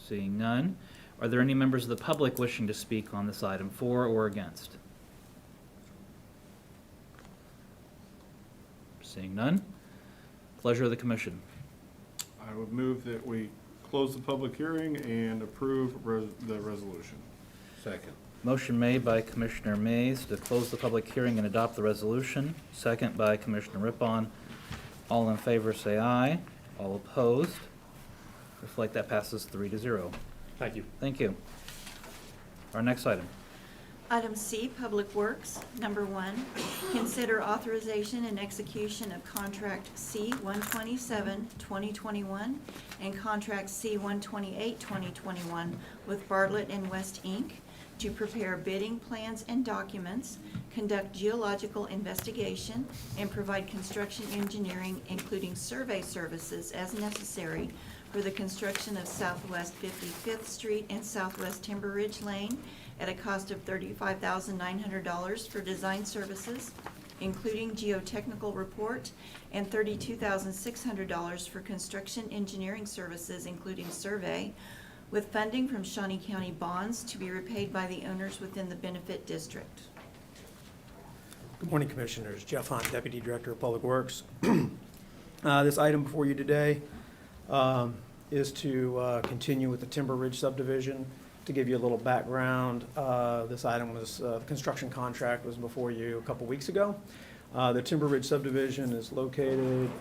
Seeing none, are there any members of the public wishing to speak on this item, for or against? Seeing none, pleasure of the commission. I would move that we close the public hearing and approve the resolution. Second. Motion made by Commissioner Mays to close the public hearing and adopt the resolution, second by Commissioner Rippon. All in favor say aye. All opposed? Reflect that passes 3-0. Thank you. Thank you. Our next item. Item C, Public Works. Number 1, consider authorization and execution of Contract C-127, 2021, and Contract C-128, 2021 with Bartlett and West, Inc., to prepare bidding plans and documents, conduct geological investigation, and provide construction engineering, including survey services as necessary for the construction of Southwest 55th Street and Southwest Timber Ridge Lane at a cost of $35,900 for design services, including geotechnical report, and $32,600 for construction engineering services, including survey, with funding from Shawnee County bonds to be repaid by the owners within the benefit district. Good morning, Commissioners. Jeff Hunt, Deputy Director of Public Works. This item before you today is to continue with the Timber Ridge subdivision. To give you a little background, this item was, the construction contract was before you a couple weeks ago. The Timber Ridge subdivision is located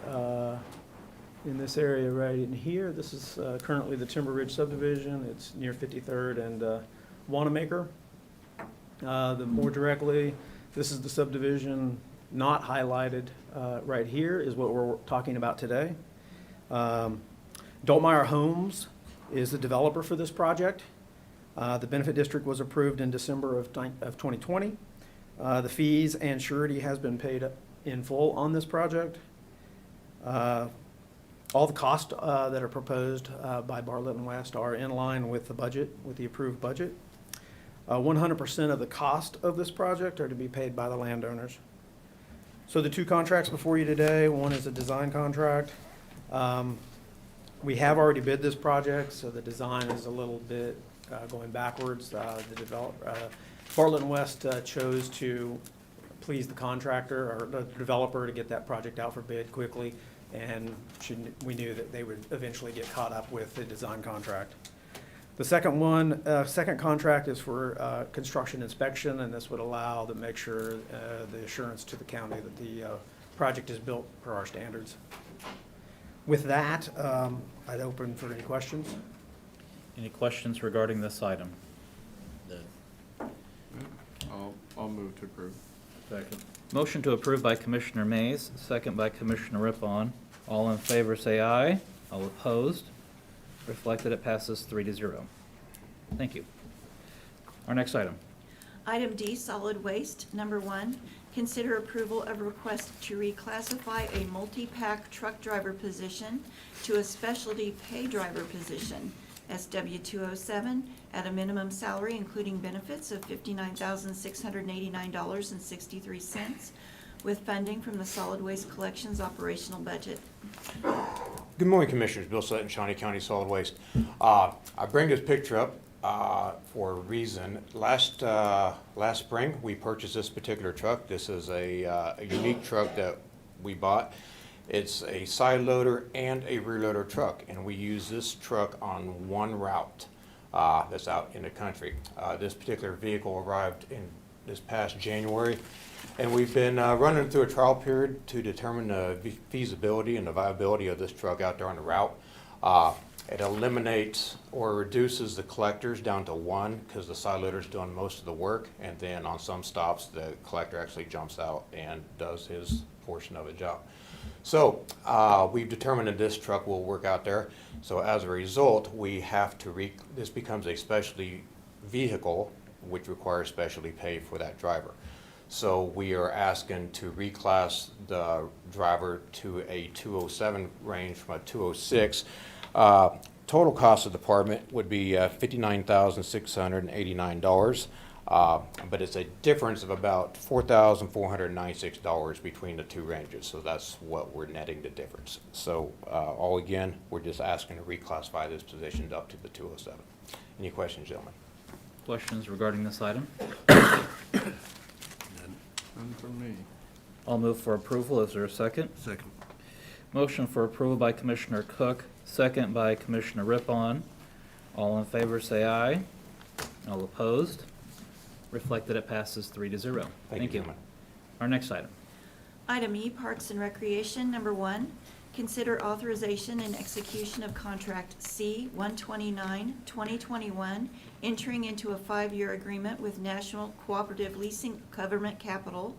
in this area right in here. This is currently the Timber Ridge subdivision. It's near 53rd and Wanamaker. More directly, this is the subdivision not highlighted right here is what we're talking about today. Doltmeyer Homes is the developer for this project. The benefit district was approved in December of 2020. The fees and surety has been paid in full on this project. All the costs that are proposed by Bartlett and West are in line with the budget, with the approved budget. 100% of the cost of this project are to be paid by the landowners. So the two contracts before you today, one is a design contract We have already bid this project, so the design is a little bit going backwards. Bartlett and West chose to please the contractor or the developer to get that project out for bid quickly, and we knew that they would eventually get caught up with the design contract. The second contract is for construction inspection, and this would allow to make sure the assurance to the county that the project is built per our standards. With that, I'd open for any questions. Any questions regarding this item? I'll move to approve. Second. Motion to approve by Commissioner Mays, second by Commissioner Rippon. All in favor say aye. All opposed? Reflected, it passes 3-0. Thank you. Our next item. Item D, solid waste. Number 1, consider approval of request to reclassify a multi-pack truck driver position to a specialty pay driver position, SW207, at a minimum salary including benefits of $59,689.63, with funding from the Solid Waste Collections operational budget. Good morning, Commissioners. Bill Sutton, Shawnee County Solid Waste. I bring this picture up for a reason. Last spring, we purchased this particular truck. This is a unique truck that we bought. It's a side loader and a rear loader truck, and we use this truck on one route that's out in the country. This particular vehicle arrived in this past January, and we've been running through a trial period to determine the feasibility and the viability of this truck out there on the route. It eliminates or reduces the collectors down to one because the side loader's doing most of the work, and then on some stops the collector actually jumps out and does his portion of the job. So we've determined that this truck will work out there. So as a result, we have to this becomes a specialty vehicle, which requires specialty pay for that driver. So we are asking to reclass the driver to a 207 range from a 206. Total cost of the department would be $59,689. But it's a difference of about $4,496 between the two ranges. So that's what we're netting the difference. So all again, we're just asking to reclassify this position up to the 207. Any questions, gentlemen? Questions regarding this item? None from me. I'll move for approval. Is there a second? Second. Motion for approval by Commissioner Cook, second by Commissioner Rippon. All in favor say aye. All opposed? Reflected, it passes 3-0. Thank you, gentlemen. Our next item. Item E, Parks and Recreation. Number 1, consider authorization and execution of contract C-129-2021, entering into a 5-year agreement with National Cooperative Leasing Government Capital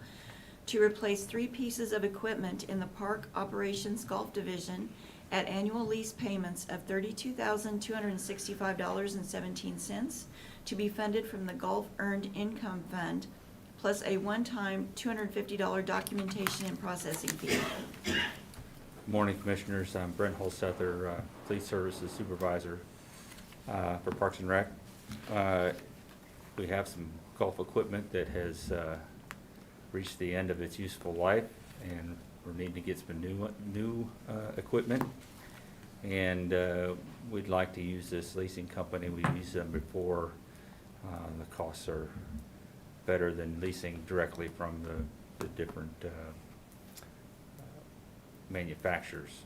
to replace 3 pieces of equipment in the Park Operations Golf Division at annual lease payments of $32,265.17 to be funded from the Golf Earned Income Fund, plus a one-time $250 documentation and processing fee. Morning, Commissioners. I'm Brent Holsether, Police Services Supervisor for Parks and Rec. We have some golf equipment that has reached the end of its useful life, and we're needing to get some new equipment. And we'd like to use this leasing company. We've used them before. The costs are better than leasing directly from the different manufacturers.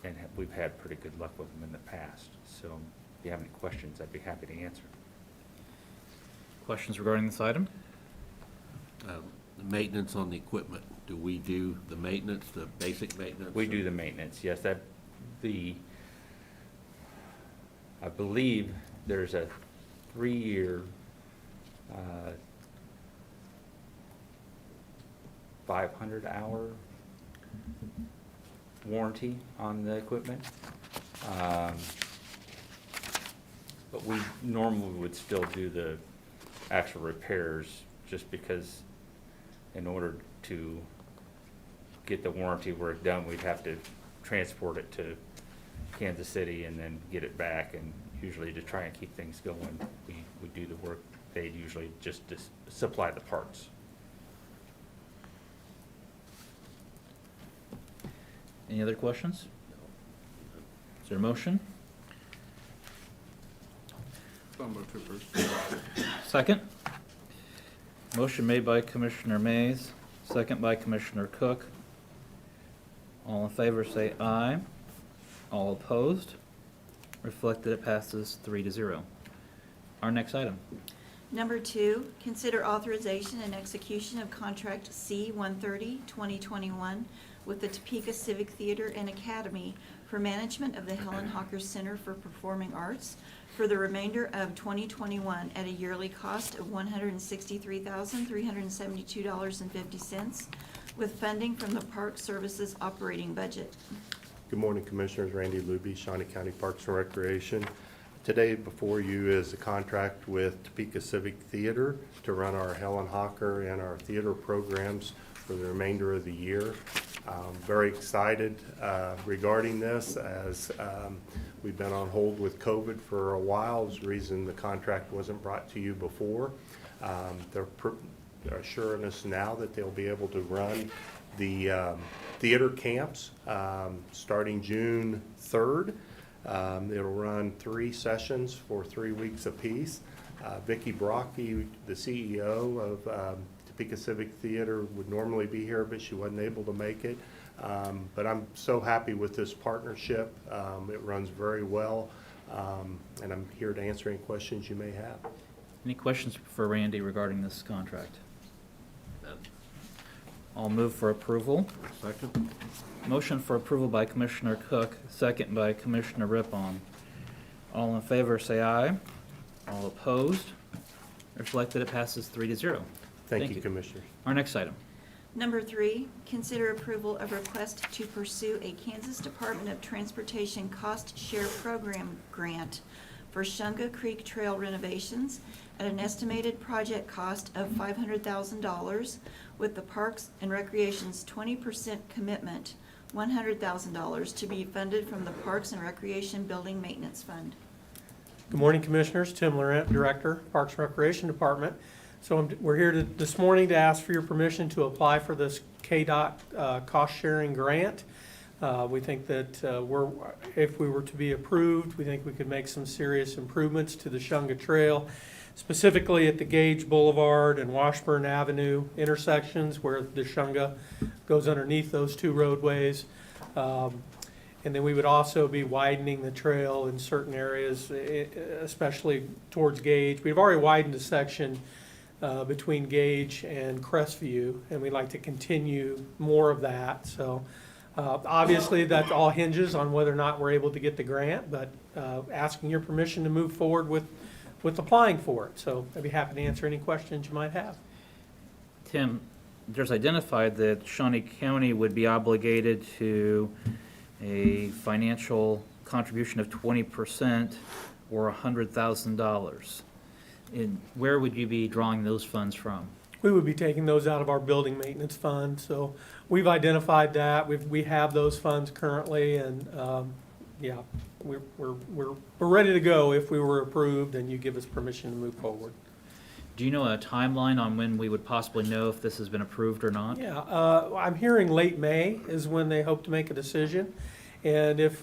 And we've had pretty good luck with them in the past. So if you have any questions, I'd be happy to answer. Questions regarding this item? The maintenance on the equipment, do we do the maintenance, the basic maintenance? We do the maintenance, yes. I believe there's a 3-year 500-hour warranty on the equipment. But we normally would still do the actual repairs, just because in order to get the warranty work done, we'd have to transport it to Kansas City and then get it back, and usually to try and keep things going, we do the work. They'd usually just supply the parts. Any other questions? Is there a motion? So moved to approve. Second? Motion made by Commissioner Mays, second by Commissioner Cook. All in favor say aye. All opposed? Reflect that it passes 3-0. Our next item. Number 2, consider authorization and execution of contract C-130, 2021 with the Topeka Civic Theater and Academy for management of the Helen Hawker Center for Performing Arts for the remainder of 2021 at a yearly cost of $163,372.50 with funding from the Park Services operating budget. Good morning, Commissioners. Randy Luby, Shawnee County Parks and Recreation. Today before you is a contract with Topeka Civic Theater to run our Helen Hawker and our theater programs for the remainder of the year. Very excited regarding this as we've been on hold with COVID for a while. Is the reason the contract wasn't brought to you before. They're assuring us now that they'll be able to run the theater camps starting June 3rd. It'll run 3 sessions for 3 weeks apiece. Vicki Brocky, the CEO of Topeka Civic Theater, would normally be here, but she wasn't able to make it. But I'm so happy with this partnership. It runs very well, and I'm here to answer any questions you may have. Any questions for Randy regarding this contract? None. I'll move for approval. Second? Motion for approval by Commissioner Cook, second by Commissioner Rippon. All in favor say aye. All opposed? Reflect that it passes 3-0. Thank you, Commissioners. Our next item. Number 3, consider approval of request to pursue a Kansas Department of Transportation Cost Share Program grant for Shunga Creek Trail renovations at an estimated project cost of $500,000 with the Parks and Recreation's 20% commitment, $100,000 to be funded from the Parks and Recreation Building Maintenance Fund. Good morning, Commissioners. Tim Laurent, Director, Parks and Recreation Department. So we're here this morning to ask for your permission to apply for this KDOT cost-sharing grant. We think that if we were to be approved, we think we could make some serious improvements to the Shunga Trail, specifically at the Gage Boulevard and Washburn Avenue intersections where the Shunga goes underneath those 2 roadways. And then we would also be widening the trail in certain areas, especially towards Gage. We've already widened a section between Gage and Crestview, and we'd like to continue more of that. So obviously that all hinges on whether or not we're able to get the grant, but asking your permission to move forward with applying for it. So I'd be happy to answer any questions you might have. Tim, there's identified that Shawnee County would be obligated to a financial contribution of 20% or $100,000. And where would you be drawing those funds from? We would be taking those out of our building maintenance fund. So we've identified that. We have those funds currently, and yeah, we're ready to go if we were approved and you give us permission to move forward. Do you know a timeline on when we would possibly know if this has been approved or not? Yeah, I'm hearing late May is when they hope to make a decision. And if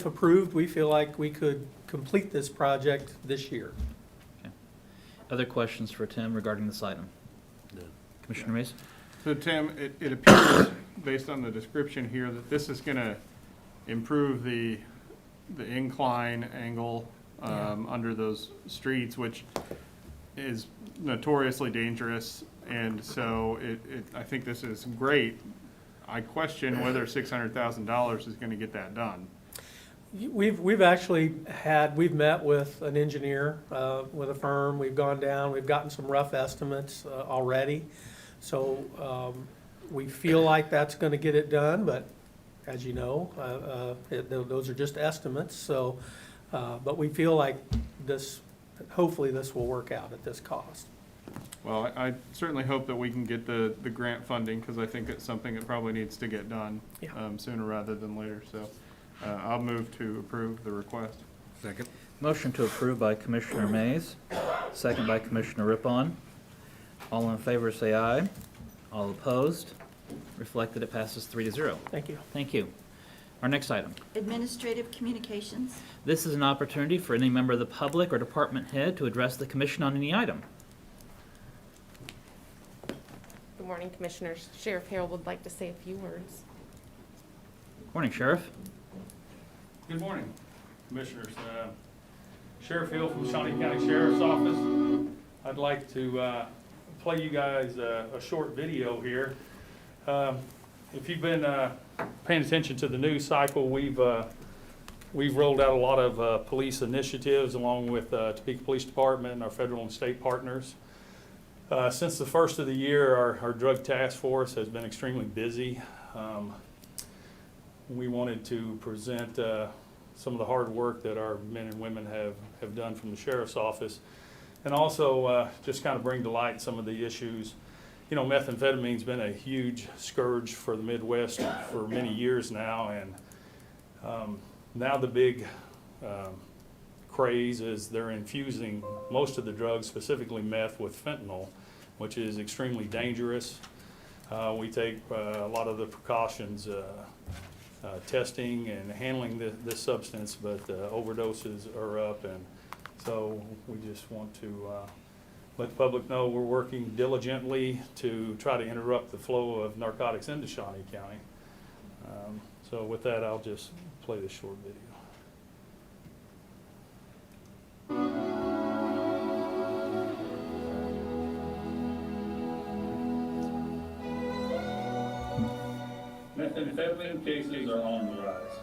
approved, we feel like we could complete this project this year. Okay. Other questions for Tim regarding this item? None. Commissioner Mays? So Tim, it appears, based on the description here, that this is gonna improve the incline angle under those streets, which is notoriously dangerous, and so I think this is great. I question whether $600,000 is gonna get that done. We've met with an engineer, with a firm. We've gone down, we've gotten some rough estimates already. So we feel like that's gonna get it done, but as you know, those are just estimates. So, but we feel like hopefully this will work out at this cost. Well, I certainly hope that we can get the grant funding, because I think it's something that probably needs to get done sooner rather than later. So I'll move to approve the request. Second? Motion to approve by Commissioner Mays, second by Commissioner Rippon. All in favor say aye. All opposed? Reflect that it passes 3-0. Thank you. Thank you. Our next item. Administrative communications. This is an opportunity for any member of the public or department head to address the commission on any item. Good morning, Commissioners. Sheriff Harold would like to say a few words. Morning, Sheriff. Good morning, Commissioners. Sheriff Hill from Shawnee County Sheriff's Office. I'd like to play you guys a short video here. If you've been paying attention to the news cycle, we've rolled out a lot of police initiatives along with Topeka Police Department and our federal and state partners. Since the first of the year, our drug task force has been extremely busy. We wanted to present some of the hard work that our men and women have done from the Sheriff's Office, and also just kind of bring to light some of the issues. You know, methamphetamine's been a huge scourge for the Midwest for many years now, and now the big craze is they're infusing most of the drugs, specifically meth, with fentanyl, which is extremely dangerous. We take a lot of the precautions, testing and handling this substance, but overdoses are up, and so we just want to let the public know we're working diligently to try to interrupt the flow of narcotics into Shawnee County. So with that, I'll just play this short video. Methamphetamine cases are on the rise.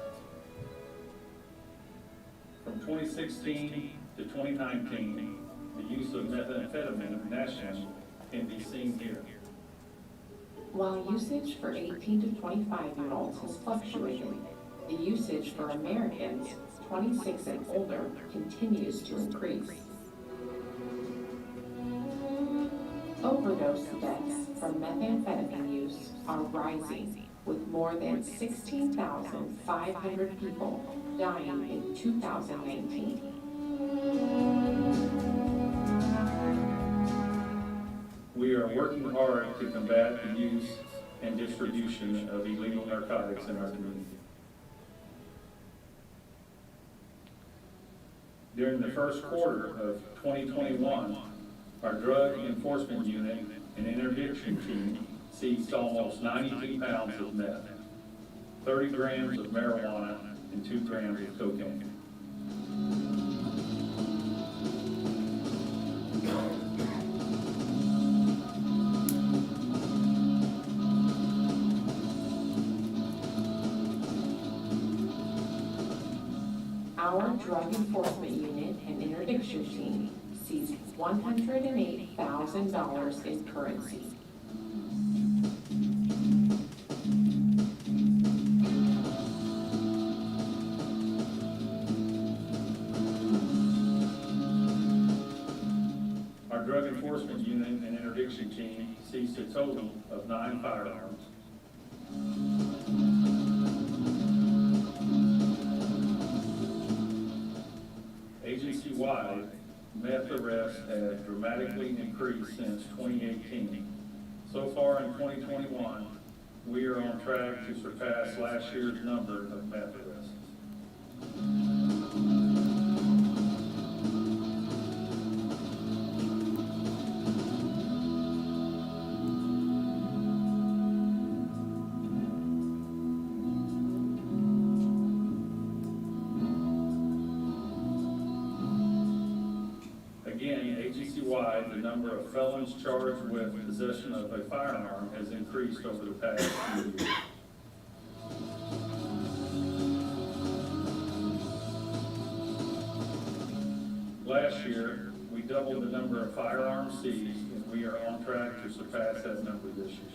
From 2016 to 2019, the use of methamphetamine nationally can be seen here. While usage for 18 to 25-year-olds has fluctuated, the usage for Americans 26 and older continues to increase. Overdose deaths from methamphetamine use are rising, with more than 16,500 people dying in 2019. We are working hard to combat the use and distribution of illegal narcotics in our community. During the first quarter of 2021, our Drug Enforcement Unit and Interdiction Team seized almost 92 pounds of meth, 30 grams of marijuana, and 2 grams of cocaine. Our Drug Enforcement Unit and Interdiction Team seized $108,000 in currency. Our Drug Enforcement Unit and Interdiction Team seized a total of 9 firearms. Agency-wide, meth arrests have dramatically increased since 2018. So far in 2021, we are on track to surpass last year's number of meth arrests. Again, agency-wide, the number of felons charged with possession of a firearm has increased over the past few years. Last year, we doubled the number of firearms seized, and we are on track to surpass that number this year.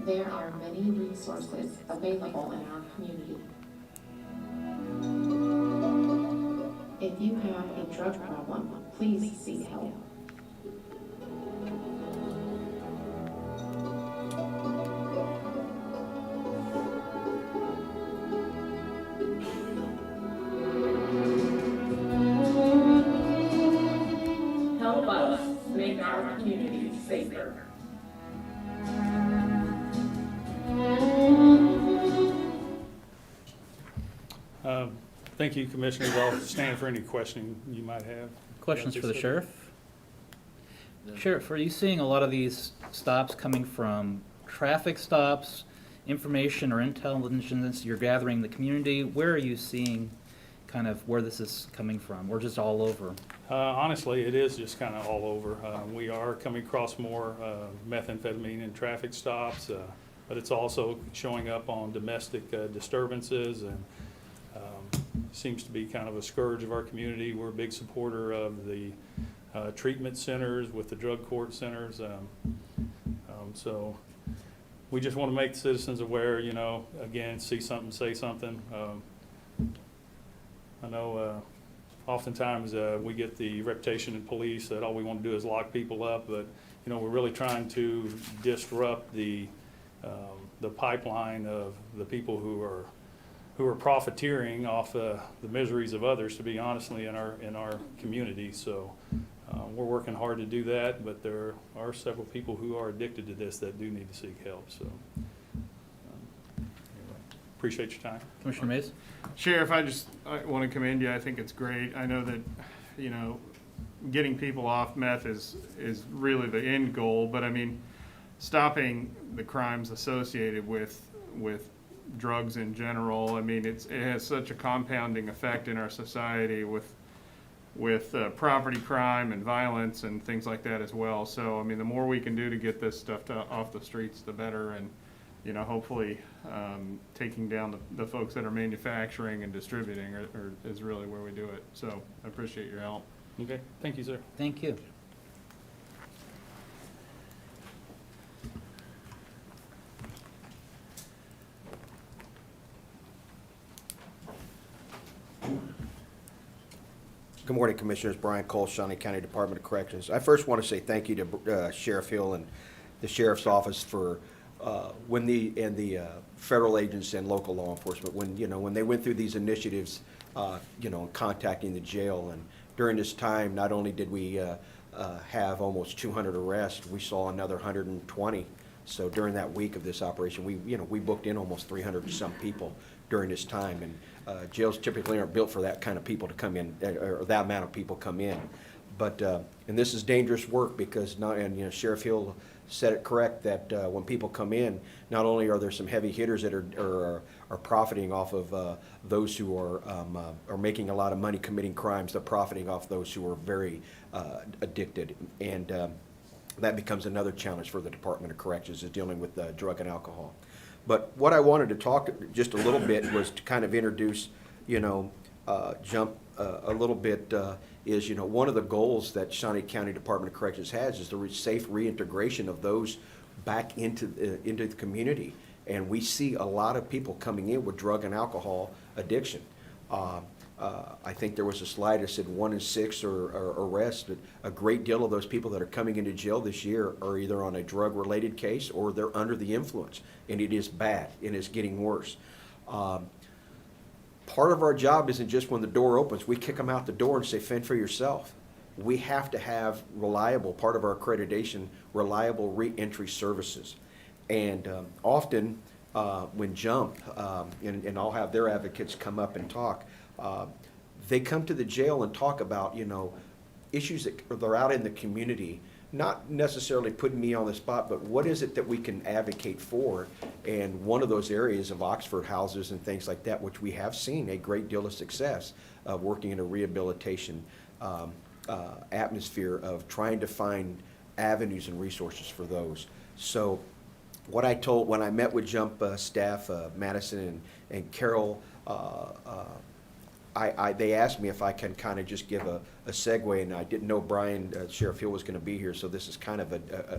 There are many resources available in our community. If you have a drug problem, please seek help. Help us make our community safer. Thank you, Commissioners. I'll stand for any questioning you might have. Questions for the Just- sheriff? Sheriff, are you seeing a lot of these stops coming from traffic stops, information or intelligence you're gathering in the community? Where are you seeing kind of where this is coming from, or just all over? Honestly, it is just kind of all over. We are coming across more methamphetamine in traffic stops, but it's also showing up on domestic disturbances, and seems to be kind of a scourge of our community. We're a big supporter of the treatment centers with the drug court centers. So we just want to make citizens aware, you know, again, see something, say something. I know oftentimes we get the reputation in police that all we want to do is lock people up, but you know, we're really trying to disrupt the pipeline of the people who are profiteering off the miseries of others, to be honestly, in our community. So we're working hard to do that, but there are several people who are addicted to this that do need to seek help. So anyway, appreciate your time. Commissioner Mays? Sheriff, I want to commend you. I think it's great. I know that, you know, getting people off meth is really the end goal, but I mean, stopping the crimes associated with drugs in general, I mean, it has such a compounding effect in our society with property crime and violence and things like that as well. So, I mean, the more we can do to get this stuff off the streets, the better. And, you know, hopefully taking down the folks that are manufacturing and distributing is really where we do it. So I appreciate your help. Okay, thank you, sir. Thank you. Good morning, Commissioners. Brian Cole, Shawnee County Department of Corrections. I first want to say thank you to Sheriff Hill and the Sheriff's Office for when the federal agents and local law enforcement, when they went through these initiatives, contacting the jail. And during this time, not only did we have almost 200 arrests, we saw another 120. So during that week of this operation, we booked in almost 300 and some people during this time. And jails typically aren't built for that kind of people to come in, or that amount of people come in. But and this is dangerous work because Sheriff Hill said it correct that when people come in, not only are there some heavy hitters that are profiting off of those who are making a lot of money committing crimes, they're profiting off those who are very addicted, and that becomes another challenge for the Department of Corrections, is dealing with drug and alcohol. But what I wanted to talk just a little bit was to kind of introduce, jump a little bit, is, one of the goals that Shawnee County Department of Corrections has is the safe reintegration of those back into the community. And we see a lot of people coming in with drug and alcohol addiction. I think there was a slide that said 1 in 6 are arrested. A great deal of those people that are coming into jail this year are either on a drug-related case or they're under the influence, and it is bad, and it's getting worse. Part of our job isn't just when the door opens, we kick them out the door and say, fend for yourself. We have to have reliable, part of our accreditation, reliable re-entry services. And often when JUMP, and I'll have their advocates come up and talk, they come to the jail and talk about, issues that are out in the community, not necessarily putting me on the spot, but what is it that we can advocate for? And one of those areas of Oxford houses and things like that, which we have seen a great deal of success of working in a rehabilitation atmosphere of trying to find avenues and resources for those. So what I told, when I met with JUMP staff, Madison and Carol, they asked me if I can kind of just give a segue, and I didn't know Brian, Sheriff Hill was going to be here, so this is kind of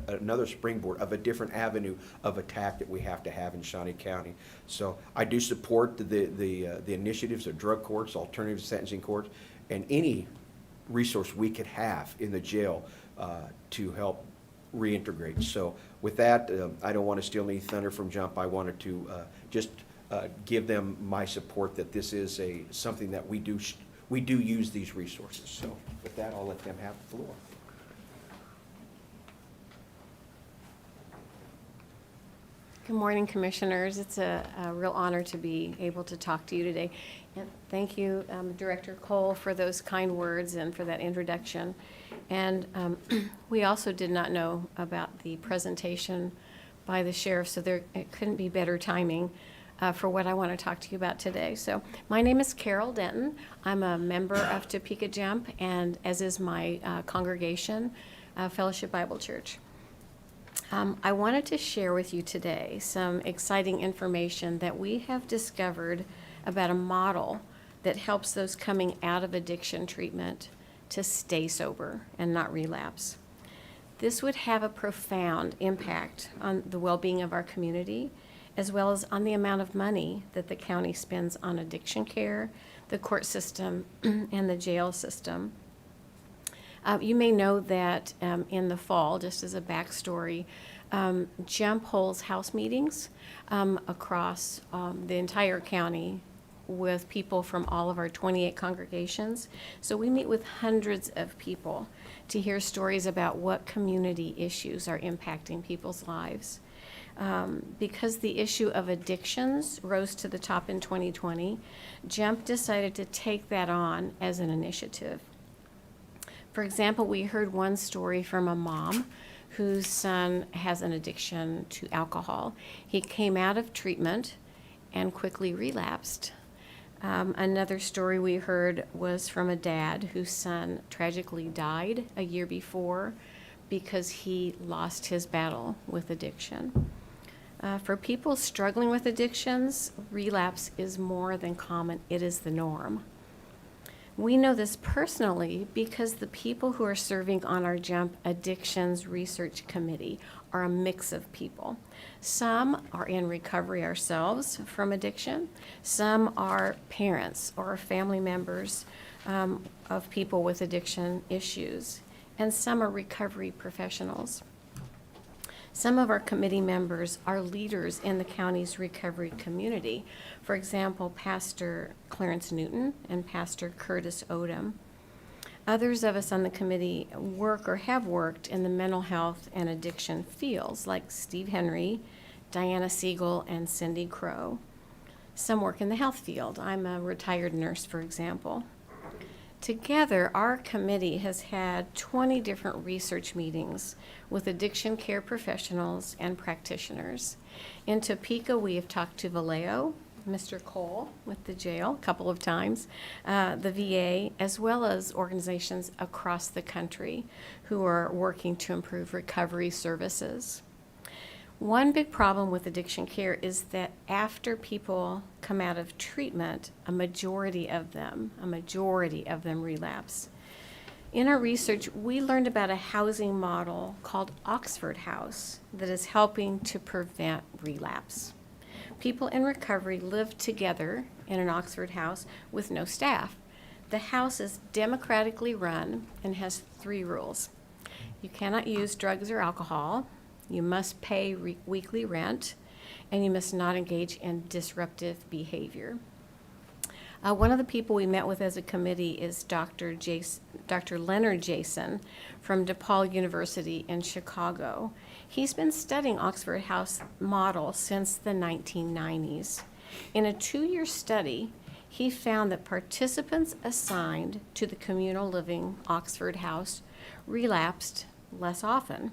another springboard of a different avenue of attack that we have to have in Shawnee County. So I do support the initiatives of drug courts, alternative sentencing courts, and any resource we could have in the jail to help reintegrate. So with that, I don't want to steal any thunder from Jump. I wanted to just give them my support that this is something that we do use these resources. So with that, I'll let them have the floor. Good morning, Commissioners. It's a real honor to be able to talk to you today. And thank you, Director Cole, for those kind words and for that introduction. And we also did not know about the presentation by the sheriff, so it couldn't be better timing for what I want to talk to you about today. So my name is Carol Denton. I'm a member of Topeka Jump, and as is my congregation, Fellowship Bible Church. I wanted to share with you today some exciting information that we have discovered about a model that helps those coming out of addiction treatment to stay sober and not relapse. This would have a profound impact on the well-being of our community, as well as on the amount of money that the county spends on addiction care, the court system, and the jail system. You may know that in the fall, just as a backstory, Jump holds house meetings across the entire county with people from all of our 28 congregations. So we meet with hundreds of people to hear stories about what community issues are impacting people's lives. Because the issue of addictions rose to the top in 2020, Jump decided to take that on as an initiative. For example, we heard one story from a mom whose son has an addiction to alcohol. He came out of treatment and quickly relapsed. Another story we heard was from a dad whose son tragically died a year before because he lost his battle with addiction. For people struggling with addictions, relapse is more than common, it is the norm. We know this personally because the people who are serving on our Jump Addictions Research Committee are a mix of people. Some are in recovery ourselves from addiction. Some are parents or family members of people with addiction issues. And some are recovery professionals. Some of our committee members are leaders in the county's recovery community. For example, Pastor Clarence Newton and Pastor Curtis Odom. Others of us on the committee work or have worked in the mental health and addiction fields, like Steve Henry, Diana Siegel, and Cindy Crow. Some work in the health field. I'm a retired nurse, for example. Together, our committee has had 20 different research meetings with addiction care professionals and practitioners. In Topeka, we have talked to Vallejo, Mr. Cole with the jail a couple of times, the VA, as well as organizations across the country who are working to improve recovery services. One big problem with addiction care is that after people come out of treatment, a majority of them relapse. In our research, we learned about a housing model called Oxford House that is helping to prevent relapse. People in recovery live together in an Oxford House with no staff. The house is democratically run and has 3 rules. You cannot use drugs or alcohol. You must pay weekly rent, and you must not engage in disruptive behavior. One of the people we met with as a committee is Dr. Leonard Jason from DePaul University in Chicago. He's been studying Oxford House model since the 1990s. In a 2-year study, he found that participants assigned to the communal living Oxford House relapsed less often.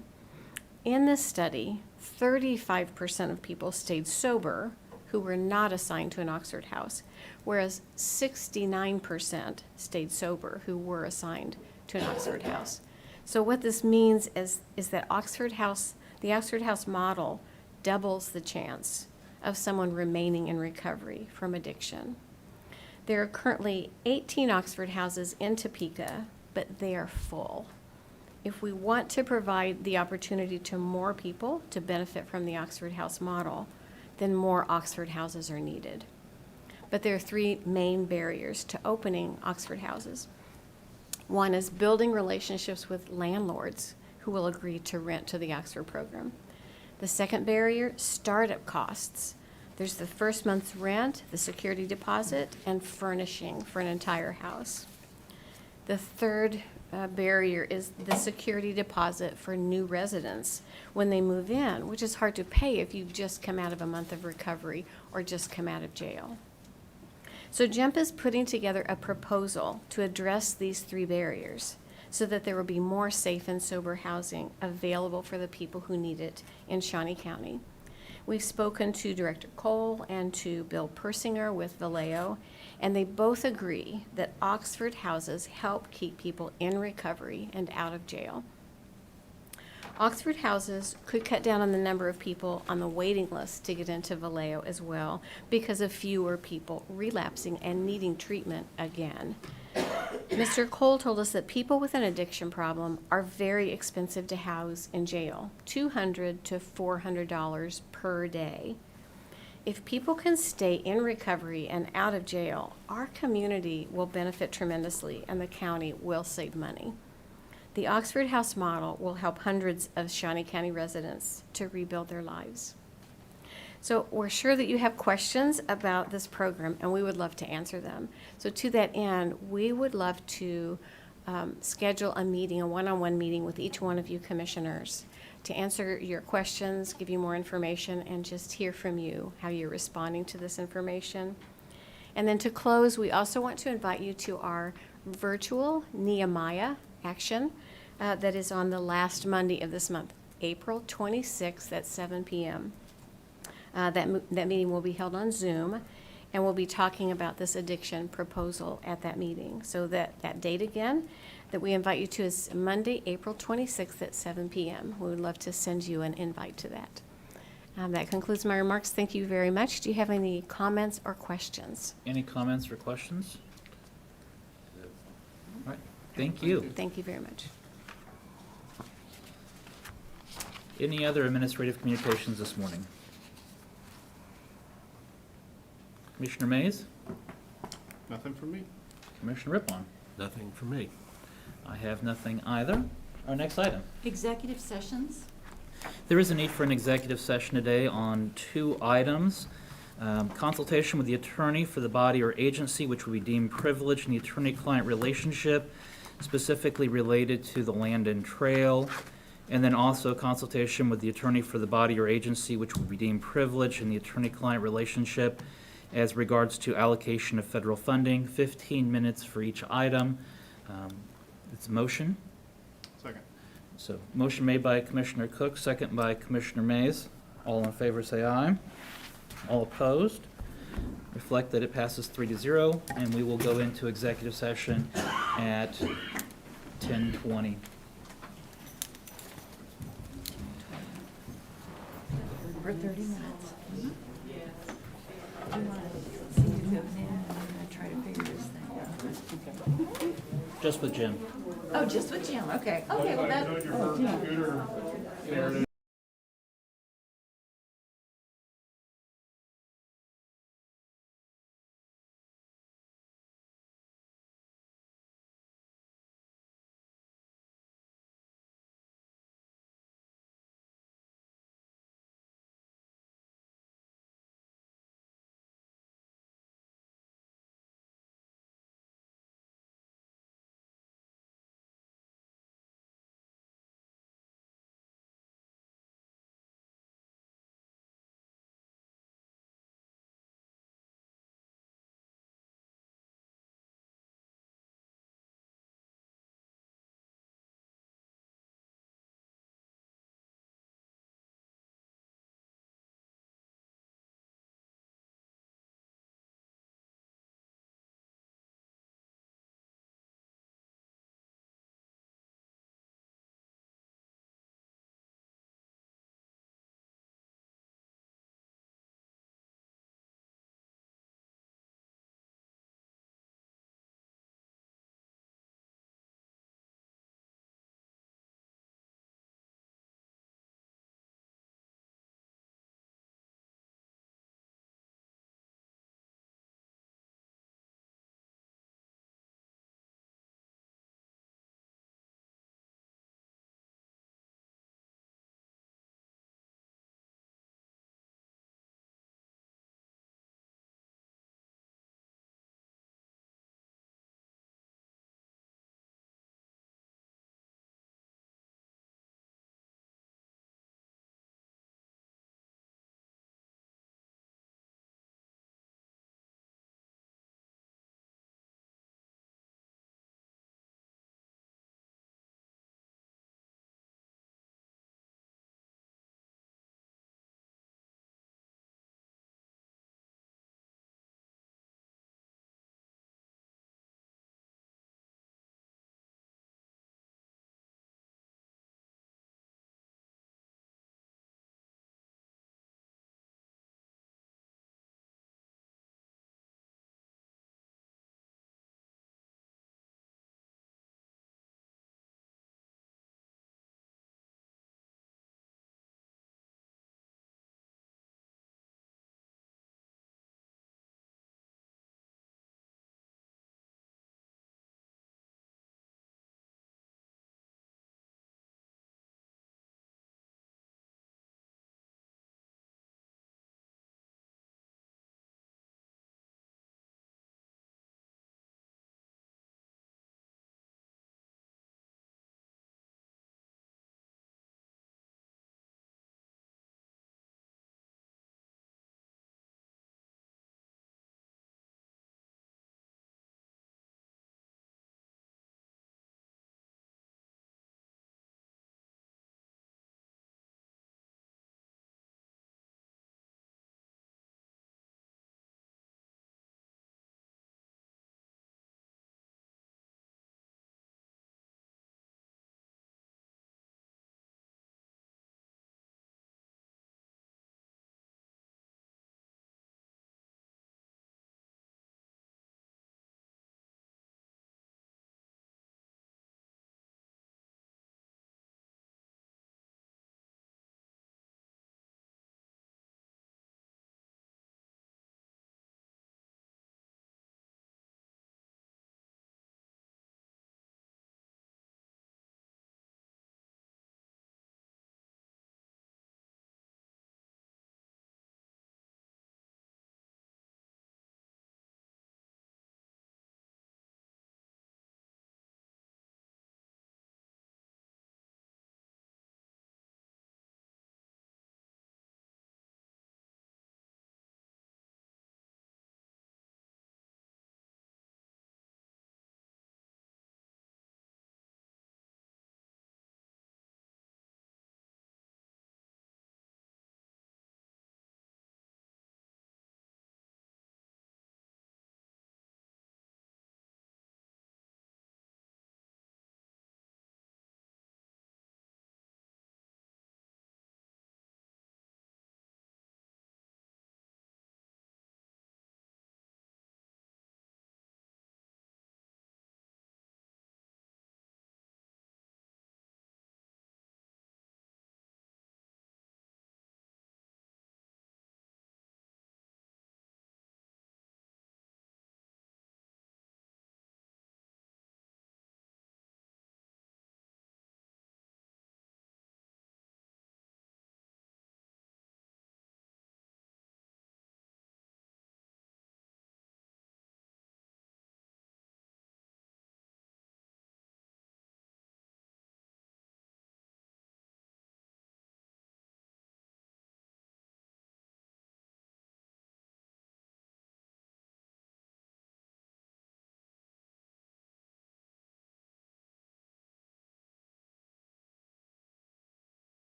In this study, 35% of people stayed sober who were not assigned to an Oxford House, whereas 69% stayed sober who were assigned to an Oxford House. So what this means is that the Oxford House model doubles the chance of someone remaining in recovery from addiction. There are currently 18 Oxford houses in Topeka, but they are full. If we want to provide the opportunity to more people to benefit from the Oxford House model, then more Oxford houses are needed. But there are three main barriers to opening Oxford houses. One is building relationships with landlords who will agree to rent to the Oxford program. The second barrier, startup costs. There's the first month's rent, the security deposit, and furnishing for an entire house. The third barrier is the security deposit for new residents when they move in, which is hard to pay if you've just come out of a month of recovery or just come out of jail. So GEMP is putting together a proposal to address these three barriers so that there will be more safe and sober housing available for the people who need it in Shawnee County. We've spoken to Director Cole and to Bill Persinger with Vallejo, and they both agree that Oxford houses help keep people in recovery and out of jail. Oxford houses could cut down on the number of people on the waiting list to get into Vallejo as well because of fewer people relapsing and needing treatment again. Mr. Cole told us that people with an addiction problem are very expensive to house in jail, $200 to $400 per day. If people can stay in recovery and out of jail, our community will benefit tremendously and the county will save money. The Oxford House model will help hundreds of Shawnee County residents to rebuild their lives. So we're sure that you have questions about this program, and we would love to answer them. So to that end, we would love to schedule a meeting, a one-on-one meeting with each one of you commissioners to answer your questions, give you more information, and just hear from you how you're responding to this information. And then to close, we also want to invite you to our virtual Nehemiah action that is on the last Monday of this month, April 26th at 7 p.m. That meeting will be held on Zoom, and we'll be talking about this addiction proposal at that meeting. So that date again that we invite you to is Monday, April 26th at 7 p.m. We would love to send you an invite to that. That concludes my remarks. Thank you very much. Do you have any comments or questions? Any comments or questions? All right, thank you. Thank you very much. Any other administrative communications this morning? Commissioner Mays? Nothing from me. Commissioner Rippon? Nothing for me. I have nothing either. Our next item. Executive sessions? There is a need for an executive session today on two items. Consultation with the attorney for the body or agency which would be deemed privileged in the attorney-client relationship, specifically related to the land and trail. And then also consultation with the attorney for the body or agency which would be deemed privileged in the attorney-client relationship as regards to allocation of federal funding. 15 minutes for each item. It's a motion. Second. So motion made by Commissioner Cook, second by Commissioner Mays. All in favor say aye. All opposed? Reflect that it passes 3-0, and we will go into executive session at 10:20. For 30 minutes. Do you want to see who goes in and I'm going to try to figure this thing out? Just with Jim. Oh, just with Jim, okay. Okay, well that, oh, Jim.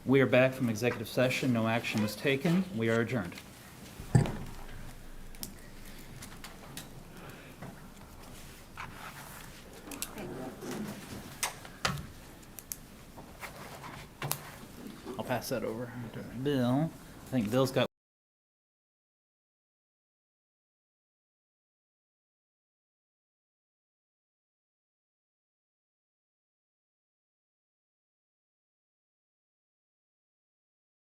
We are back from executive session. No action was taken. We are adjourned. I'll pass that over to Bill. I think Bill's got